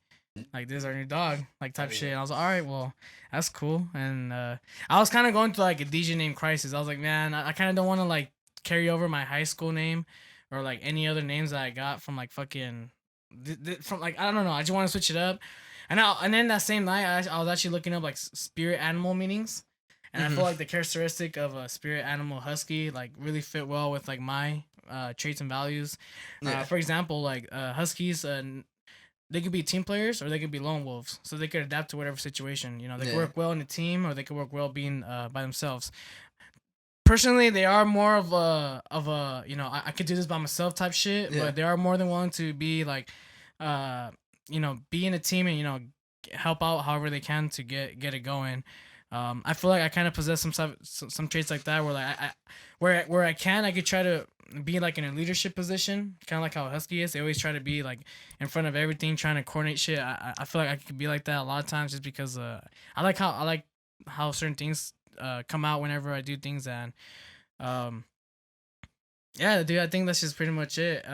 Like this is our new dog." Like type shit. And I was like, "All right, well, that's cool." And I was kind of going through like a DJ name crisis. I was like, "Man, I kind of don't want to like carry over my high school name or like any other names that I got from like fucking from like I don't know. I just want to switch it up." And then that same night, I was actually looking up like spirit animal meanings, and I feel like the characteristic of a spirit animal husky like really fit well with like my traits and values. Yeah. For example, like huskies, they could be team players or they could be lone wolves, so they could adapt to whatever situation. You know, they could work well in a team or they could work well being by themselves. Personally, they are more of a you know I could do this by myself type shit, but they are more than willing to be like you know, be in a team and, you know, help out however they can to get it going. I feel like I kind of possess some traits like that where like I where I could try to be like in a leadership position, kind of like how Husky is. They always try to be like in front of everything, trying to coordinate shit. I feel like I could be like that a lot of times just because I like how certain things come out whenever I do things. And yeah, dude, I think that's just pretty much it.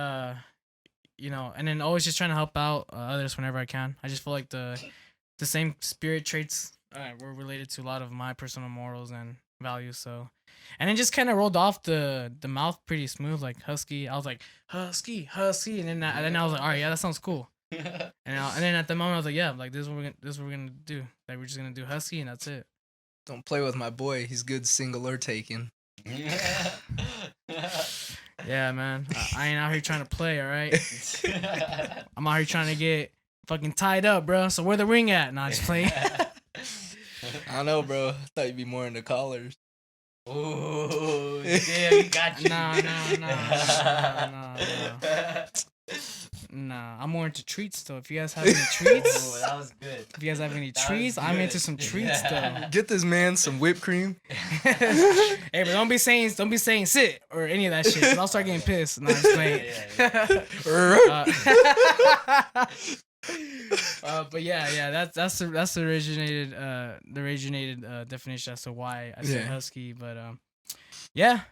You know, and then always just trying to help out others whenever I can. I just feel like the same spirit traits were related to a lot of my personal morals and values. So, and it just kind of rolled off the mouth pretty smooth, like Husky. I was like Husky, and then I was like, all right, yeah, that sounds cool. And then at the moment I was like, yeah, like this is what we're gonna do. Like we're just gonna do Husky and that's it. Don't play with my boy. He's good single or taken. Yeah, man. I ain't out here trying to play, all right? I'm out here trying to get fucking tied up, bro. So where the ring at? Nah, just play. I don't know, bro. I thought you'd be more into collars. Ooh, yeah, we got you. Nah, I'm more into treats though. If you guys have any treats, Ooh, that was good. if you guys have any That was treats, I'm good. into some treats though. Get this man some whipped cream. Hey, but don't be saying sit or any of that shit. 'Cause I'll start getting pissed. No, I'm just playing. But yeah, that's the originated definition as to why I said husky. But yeah,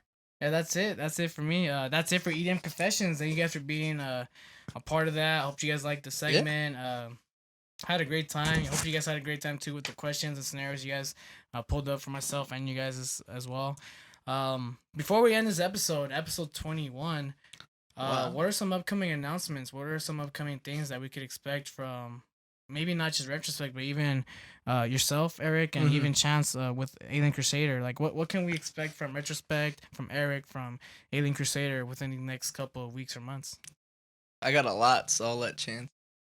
that's it. That's it for me. That's it for EDM Confessions. Thank you guys for being a part of that. I hope you guys liked the segment. Had a great time. I hope you guys had a great time too with the questions and scenarios you guys pulled up for myself and you guys as well. Before we end this episode 21. Wow. What are some upcoming announcements? What are some upcoming things that we could expect from maybe not just Retrospekt, but even yourself, Eric, and even Chance with Alien Krvsadr? Like, what can we expect from Retrospekt, from Eric, from Alien Krvsadr within the next couple of weeks or months? I got a lot, so I'll let Chance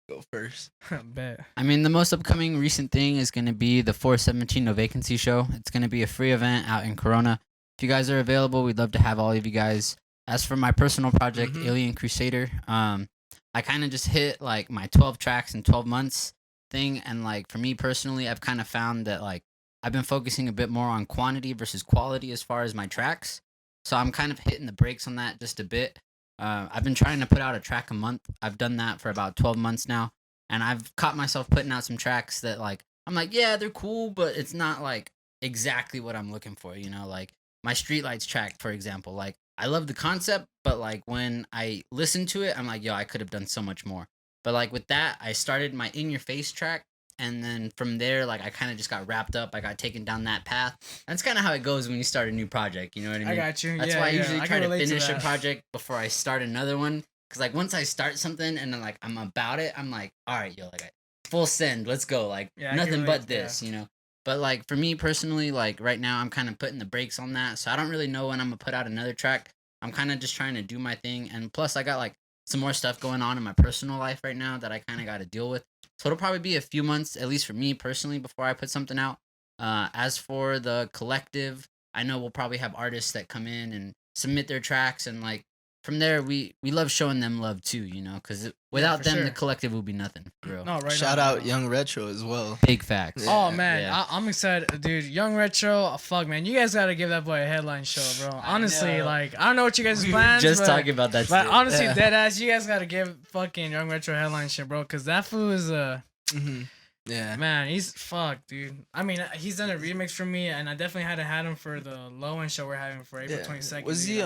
go first. Bet. I mean, the most upcoming recent thing is going to be the 417 No Vacancy show. It's going to be a free event out in Corona. If you guys are available, we'd love to have all of you guys. As for my personal project, Alien Krvsadr, I kind of just hit like my 12 tracks in 12 months thing. And like for me personally, I've kind of found that like I've been focusing a bit more on quantity versus quality as far as my tracks. So I'm kind of hitting the brakes on that just a bit. I've been trying to put out a track a month. I've done that for about 12 months now. And I've caught myself putting out some tracks that like, I'm like, yeah, they're cool, but it's not like exactly what I'm looking for, you know, like my Streetlights track, for example. Like I love the concept, but like when I listen to it, I'm like, yo, I could have done so much more. But like with that, I started my In Your Face track. And then from there, like I kind of just got wrapped up. I got taken down that path. That's kind of how it goes when you start a new project. You know what I mean? I got you. That's why I usually try to relate finish to a that. project before I start another one. Cause like once I start something and then like I'm about it, I'm like, all right, yo, like full send, let's go. Like nothing but this, you know. But like for me personally, like right now I'm kind of putting the brakes on that. So I don't really know when I'm gonna put out another track. I'm kind of just trying to do my thing. And plus I got like some more stuff going on in my personal life right now that I kind of got to deal with. So it'll probably be a few months, at least for me personally, before I put something out. As for the collective, I know we'll probably have artists that come in and submit their tracks. And like from there, we love showing them love too, you know, because without them, the collective would be nothing, for real. No, right. Shout out Young Retro as well. Big facts. Yeah. Oh man, I'm excited, dude. Young Retro, fuck man, you guys gotta give that boy a headline show, bro. Honestly, like I don't know what you guys' plans. Just talking about that. But honestly, dead ass, you guys gotta give fucking Young Retro a headline shit, bro. Cause that fool is Yeah. man, he's fucked, dude. I mean, he's done a remix for me, and I definitely had him for the low end show we're having for April 22nd. Was he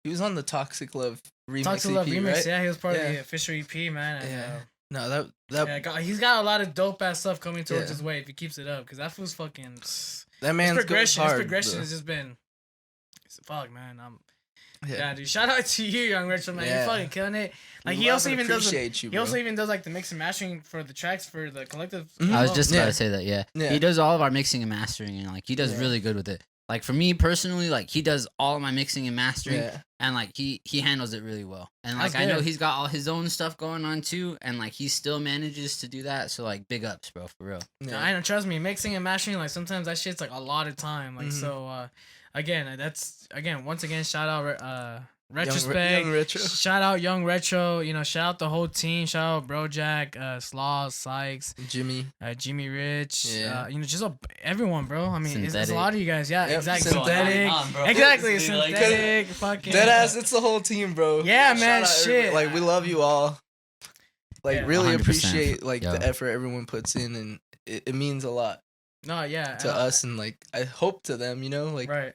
he was on the Toxic Love remix. Toxic Love EP, remix, right? yeah, he was part of the official EP, man. And, no, that he's got a lot of dope ass stuff coming towards his way if he keeps it up, because that fool's fucking. That man's his hard, progression has just been. Fuck, man. Yeah, dude. Shout out to you, Young Retro, man. You're fucking killing it. Like he also even does. He also even does like the mix and mastering for the tracks for the collective. I was just about to say that. Yeah, he does all of our mixing and mastering, and like he does really good with it. Like for me personally, like he does all of my mixing and mastering, and like he handles it really well. And like I know he's got all his own stuff going on too, and like he still manages to do that. So like big ups, bro, for real. Yeah, I know. Trust me, mixing and mastering, like sometimes that shit's like a lot of time. Like so, once again, shout out Retrospekt. Young Retro. Shout out Young Retro. You know, shout out the whole team. Shout out Brojack, Slaws, Sykes, Jimmy Rich. Yeah. You know, just everyone, bro. I mean, it's a lot of you guys. Yeah, exactly. Synthetic. Exactly. Synthetic. Fucking. Deadass, it's the whole team, bro. Yeah, man. Shit. Like we love you all. Like really 100%. appreciate like the effort everyone puts in, and it means a lot. No, yeah. To us, and like I hope to them, you know, like right.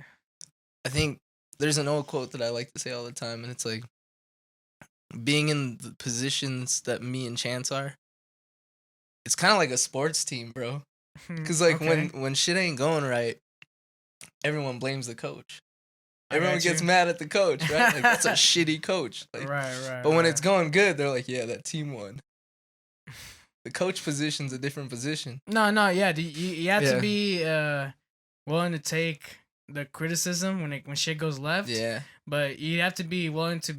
I think there's an old quote that I like to say all the time, and it's like being in the positions that me and Chance are. It's kind of like a sports team, bro. Because like when shit ain't going right, everyone blames the coach. Everyone gets mad at the coach, right? Like that's a shitty coach. Like, right. But when it's going good, they're like, yeah, that team won. The coach position's a different position. No, yeah. You have to be willing to take the criticism when shit goes left. Yeah. But you have to be willing to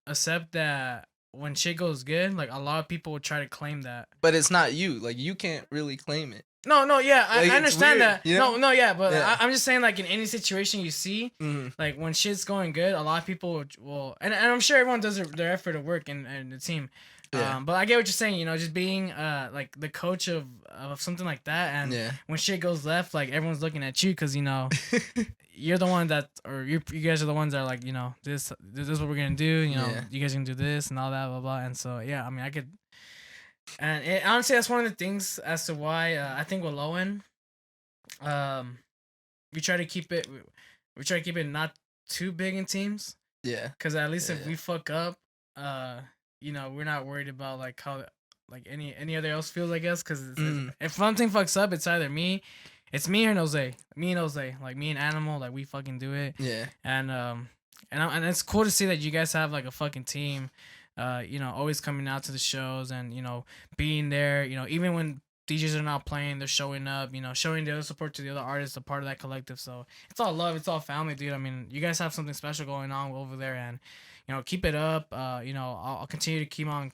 accept that when shit goes good, like a lot of people will try to claim that. But it's not you. Like you can't really claim it. No, yeah, Like, I it's understand weird, that. you know? No, yeah, but Yeah. I'm just saying, like, in any situation you see, like, when shit's going good, a lot of people will and I'm sure everyone does their effort to work in the team. Yeah. But I get what you're saying, just being like the coach of something like that, and when shit goes left, like, everyone's looking at you because you're the one that, or you guys are the ones that are like, this is what we're gonna do, you guys are gonna do this and all that, blah blah. And so yeah, I mean, I could. And honestly, that's one of the things as to why I think with Lowen, we try to keep it, not too big in teams. Yeah. Because at least if we fuck up, we're not worried about like how like any other else feels, I guess. Because if one thing fucks up, it's either me or Nose. Me and Nose, like me and Animal, like we fucking do it. Yeah. And it's cool to see that you guys have like a fucking team. Always coming out to the shows and, being there, even when DJs are not playing, they're showing up, showing the other support to the other artists, a part of that collective. So it's all love, it's all family, dude. I mean, you guys have something special going on over there, and, keep it up. I'll continue to keep on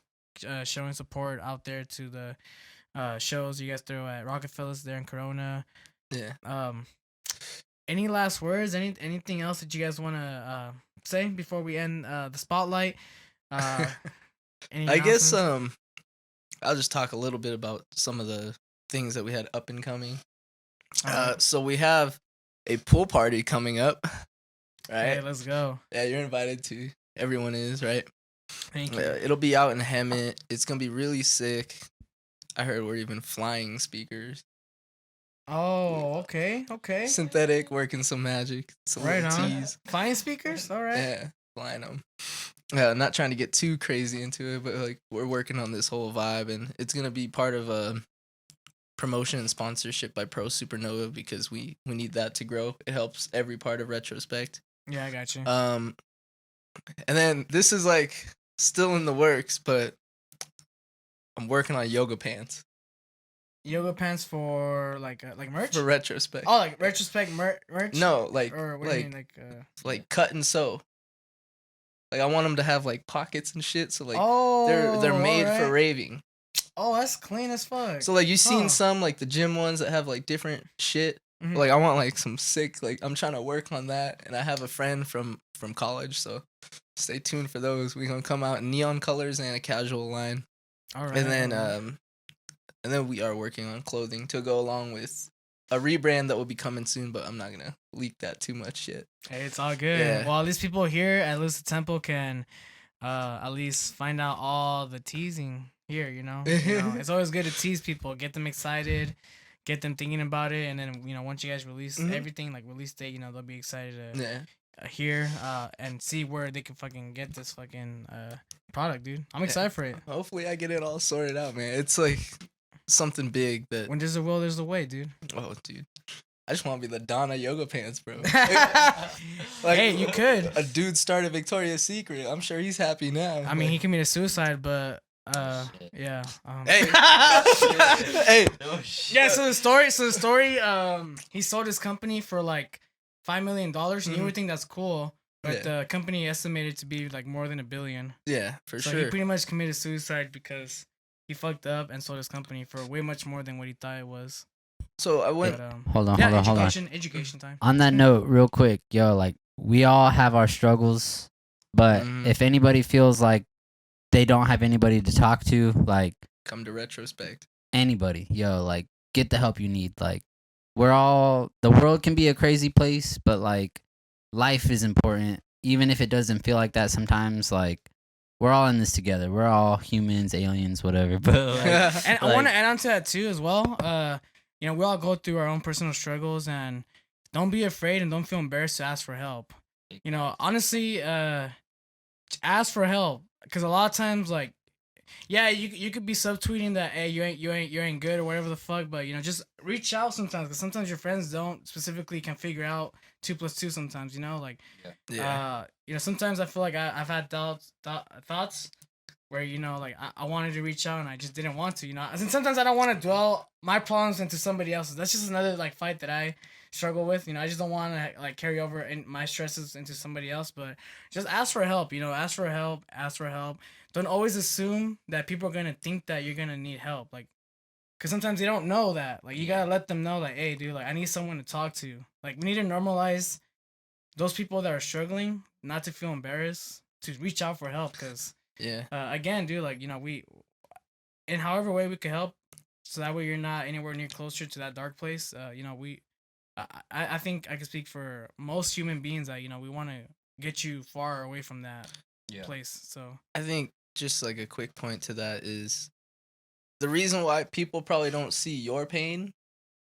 showing support out there to the shows you guys throw at Rockefellers there in Corona. Yeah. Any last words? Anything else that you guys want to say before we end the spotlight? I guess I'll just talk a little bit about some of the things that we had up and coming. So we have a pool party coming up, right? Hey, let's go. Yeah, you're invited to. Everyone is, right? Thank you. It'll be out in Hemet. It's gonna be really sick. I heard we're even flying speakers. Oh, okay. Synthetic, working some magic. Some right on. teas. Flying speakers? All right. Yeah, flying them. Not trying to get too crazy into it, but like we're working on this whole vibe, and it's gonna be part of a promotion and sponsorship by Pro Supernova because we need that to grow. It helps every part of Retrospekt. Yeah, I got you. And then this is like still in the works, but I'm working on yoga pants. Yoga pants for like merch? For Retrospekt. Oh, like Retrospekt merch? No, like or what like, do you mean, like cut and sew. Like I want them to have like pockets and shit, so like they're made for raving. Oh, that's clean as fuck. So like you seen some like the gym ones that have like different shit. Mm-hmm. Like I want like some sick, like I'm trying to work on that, and I have a friend from college, so stay tuned for those. We're gonna come out in neon colors and a casual line. All right. And then we are working on clothing to go along with a rebrand that will be coming soon, but I'm not gonna leak that too much yet. Hey, it's all good. Yeah. Well, at least people here at Lucid Temple can at least find out all the teasing here, It's always good to tease people, get them excited, get them thinking about it, and then, once you guys release everything, like release date, they'll be excited to hear and see where they can fucking get this fucking product, dude. I'm excited for it. Hopefully I get it all sorted out, man. It's like something big that... When there's a will, there's a way, dude. Oh, dude. I just want to be the Donna yoga pants, bro. Like, hey, you could. A dude started Victoria's Secret. I'm sure he's happy now. I mean, he committed suicide, but yeah. Hey. Hey. No shit. Yeah, so the story, he sold his company for like $5 million. And you would think that's cool, but the company estimated to be like more than $1 billion. Yeah, for so sure. He pretty much committed suicide because he fucked up and sold his company for way much more than what he thought it was. So I went. But, hold on. Education time. On that note, real quick, yo, like we all have our struggles, but if anybody feels like they don't have anybody to talk to, like come to Retrospekt. Anybody, yo, like get the help you need. Like the world can be a crazy place, but like life is important, even if it doesn't feel like that sometimes. Like we're all in this together. We're all humans, aliens, whatever. But and I want to add on to that too as well. We all go through our own personal struggles, and don't be afraid and don't feel embarrassed to ask for help. Honestly, ask for help, because a lot of times, like, yeah, you could be subtweeting that, hey, you ain't good or whatever the fuck, but just reach out sometimes, because sometimes your friends don't specifically can figure out 2 + 2 sometimes, sometimes I feel like I've had thoughts where, like, I wanted to reach out and I just didn't want to, and sometimes I don't want to dwell my problems into somebody else's. That's just another, like, fight that I struggle with. I just don't want to, like, carry over my stresses into somebody else, but just ask for help, ask for help. Don't always assume that people are going to think that you're going to need help. Like, Because sometimes they don't know that. Like, you gotta let them know, like, hey, dude, like, I need someone to talk to. Like, we need to normalize those people that are struggling not to feel embarrassed, to reach out for help. Because, Yeah. again, dude, like, you know, we, in however way we can help, so that way you're not anywhere near closer to that dark place. You know, I think I can speak for most human beings that, you know, we want to get you far away from that place. So I think just like a quick point to that is the reason why people probably don't see your pain,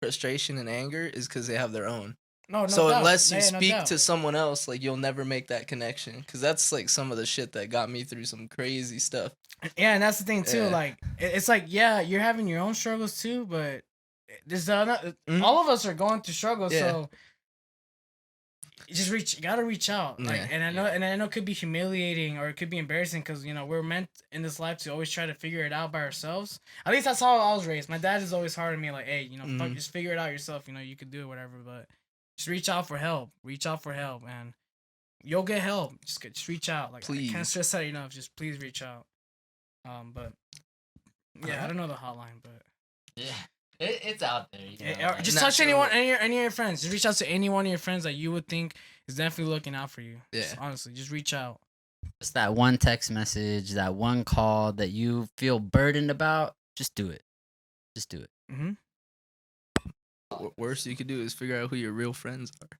frustration, and anger is because they have their own. no So doubt. unless you Yeah, no speak doubt. to someone else, like you'll never make that connection. Because that's like some of the shit that got me through some crazy stuff. Yeah, and that's the thing too. Yeah. Like, it's like, yeah, you're having your own struggles too, but there's Mhm. all of us are going through struggles. Yeah. So you gotta reach out. Like, Yeah. and I know it could be humiliating or it could be embarrassing because, you know, we're meant in this life to always try to figure it out by ourselves. At least that's how I was raised. My dad is always hard on me, like, hey, you know, fuck, just figure it out yourself. You know, you could do it, whatever. But just reach out for help. Reach out for help, man. You'll get help. Just reach out. Like, Please. I can't stress that enough. Just please reach out. But yeah, I don't know the hotline, but Yeah. It's out there. You know, yeah, like- just Not touch sure. any of your friends. Just reach out to any one of your friends that you would think is definitely looking out for you. Yeah. Just, honestly, just reach out. Just that one text message, that one call that you feel burdened about, just do it. Just do it. Mm-hmm. Worst you could do is figure out who your real friends are.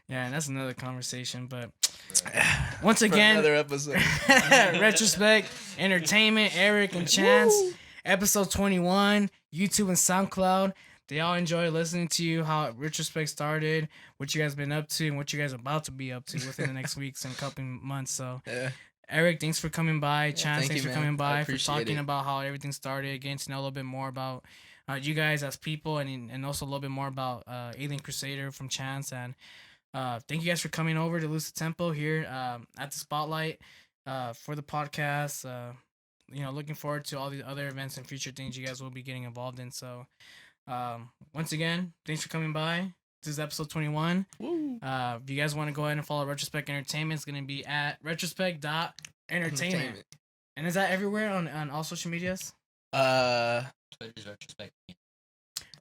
Yeah, and that's another conversation. But once For again, another episode. Retrospekt Entertainment, Eric and Chance, episode 21, YouTube and SoundCloud. They all enjoy listening to you, how Retrospekt started, what you guys been up to, and what you guys are about to be up to within the next weeks and couple months. So, Yeah. Eric, thanks for coming by. Chance, thank thanks you, for man. coming I by, for appreciate talking it. about how everything started, getting to know a little bit more about you guys as people, and also a little bit more about Alien Krvsadr from Chance. And thank you guys for coming over to Lose the Tempo here at the Spotlight for the podcast. You know, looking forward to all the other events and future things you guys will be getting involved in. So, once again, thanks for coming by. This is episode 21. Woo. If you guys want to go ahead and follow Retrospekt Entertainment, it's going to be at retrospekt.entertainment. And is that everywhere on all social medias? Twitter's Retrospekt.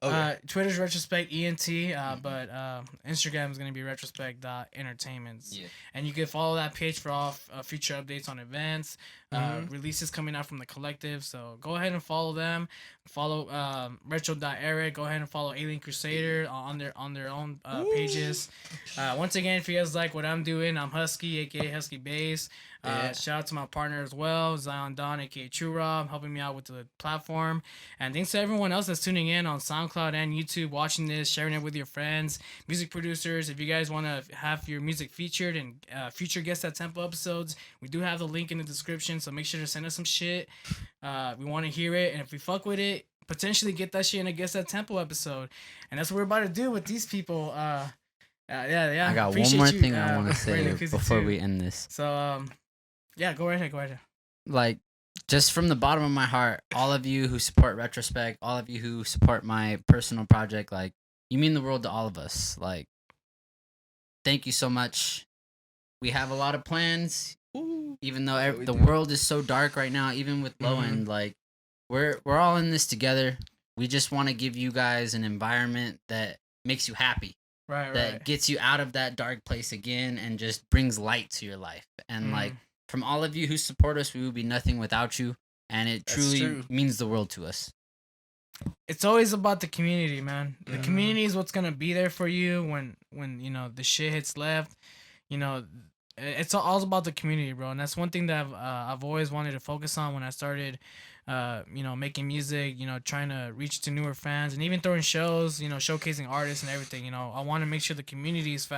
Okay. Twitter's Retrospekt ENT, but Instagram is going to be retrospekt.entertainment. Yeah. And you can follow that page for all future updates on events, releases coming out from the collective. So go ahead and follow them. Follow retro.eric. Go ahead and follow Alien Krvsadr on their own pages. Once again, if you guys like what I'm doing, I'm Husky, aka Husky Bass. Shout out to my partner as well, Zion Don, aka True Rob, helping me out with the platform. And thanks to everyone else that's tuning in on SoundCloud and YouTube, watching this, sharing it with your friends, music producers. If you guys want to have your music featured and future guests at Tempo episodes, we do have the link in the description, so make sure to send us some shit. We want to hear it, and if we fuck with it, potentially get that shit in a guest at Tempo episode. And that's what we're about to do with these people. Yeah. I got one Appreciate more you, thing I want to say Brandon Kuzi before too. we end this. So, yeah, go right ahead. Like, just from the bottom of my heart, all of you who support Retrospekt, all of you who support my personal project, like, you mean the world to all of us. Like, thank you so much. We have a lot of plans, even though we the do. world is so dark right now, even with low end, like, we're all in this together. We just want to give you guys an environment that makes you happy, Right. that gets you out of that dark place again and just brings light to your life. And like, from all of you who support us, we would be nothing without you, and it That's truly true. means the world to us. It's always about the community, man. The community is what's gonna be there for you when you know the shit hits left. You know, it's all about the community, bro. And that's one thing that I've always wanted to focus on when I started, you know, making music. You know, trying to reach to newer fans and even throwing shows. You know, showcasing artists and everything. You know, I want to make sure the community is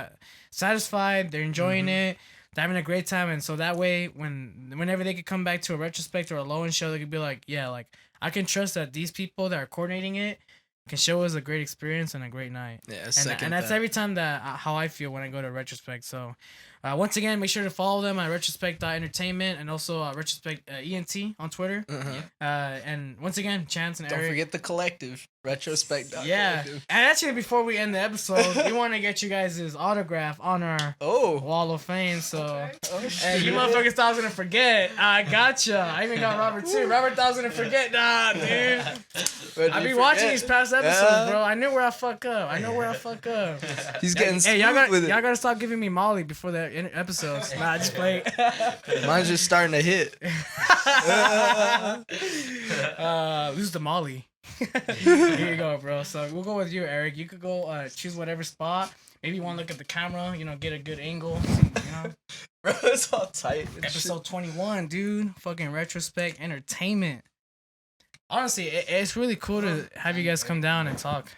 satisfied. They're enjoying it. They're having a great time, and so that way, whenever they could come back to a Retrospekt or a low end show, they could be like, yeah, like I can trust that these people that are coordinating it can show us a great experience and a great night. Yeah, And that's every time that how I feel when I go to Retrospekt. So, Once again, make sure to follow them at Retrospekt Entertainment and also Retrospekt ENT on Twitter. And once again, Chance and Don't Eric. forget the collective. Retrospekt. Yeah. Collective. And actually, before we end the episode, we want to get you guys' autograph on our Wall of Fame. So, hey, you motherfuckers thought I was going to forget. I gotcha. I even got Robert too. Robert thought I was going to forget. Nah, dude. I be watching these past episodes, bro. I knew where I fuck up. He's getting hey, smooth with it. y'all gotta stop giving me Molly before the episodes. Nah, I just play. Mine's just starting to hit. Lose the Molly. Here you go, bro. So we'll go with you, Eric. You could go choose whatever spot. Maybe you want to look at the camera, get a good angle. Bro, it's all tight. Episode 21, dude. Fucking Retrospekt Entertainment. Honestly, it's really cool to have you guys come down and talk.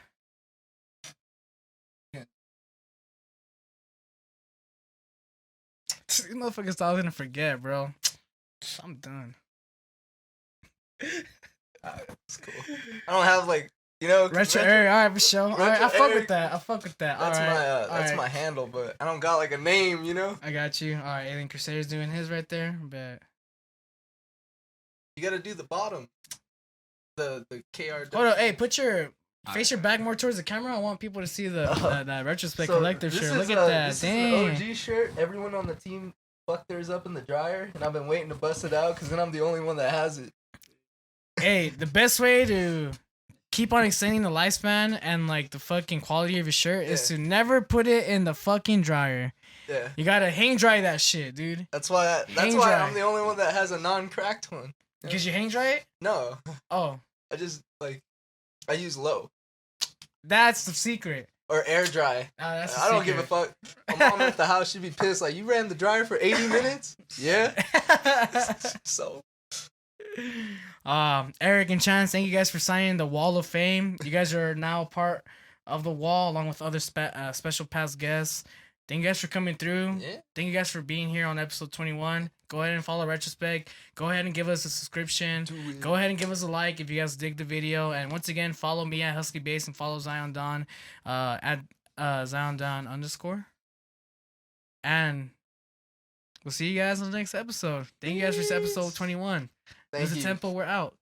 These motherfuckers thought I was gonna forget, bro. I'm done. It's cool. I don't have Retro Eric, alright, for sure. Alright, I fuck with that. That's my handle, but I don't got like a name, I got you. Alright, Alien Krvsadr's doing his right there, but you gotta do the bottom. The KR. Hold on, hey, face your back more towards the camera. I want people to see the Retrospekt Collective shirt. Look at that. This Damn. is the OG shirt. Everyone on the team fucked theirs up in the dryer, and I've been waiting to bust it out because then I'm the only one that has it. Hey, the best way to keep on extending the lifespan and like the fucking quality of your shirt is to never put it in the fucking dryer. Yeah. You gotta hang dry that shit, dude. That's why I'm the only one that has a non-cracked one. Because you hang dry it? No. Oh. I just I use low. That's the secret. Or air dry. That's the I don't secret. give a fuck. My mom at the house, she'd be pissed. Like, you ran the dryer for 80 minutes? Yeah. So. Eric and Chance, thank you guys for signing the Wall of Fame. You guys are now part of the wall along with other special past guests. Thank you guys for coming through. Yeah. Thank you guys for being here on episode 21. Go ahead and follow Retrospekt. Go ahead and give us a subscription. Go ahead and give us a like if you guys dig the video. And once again, follow me at Husky Base and follow Zion Don at Zion Don _ And we'll see you guys on the next episode. Thank you guys for episode 21. This is Tempo. We're out.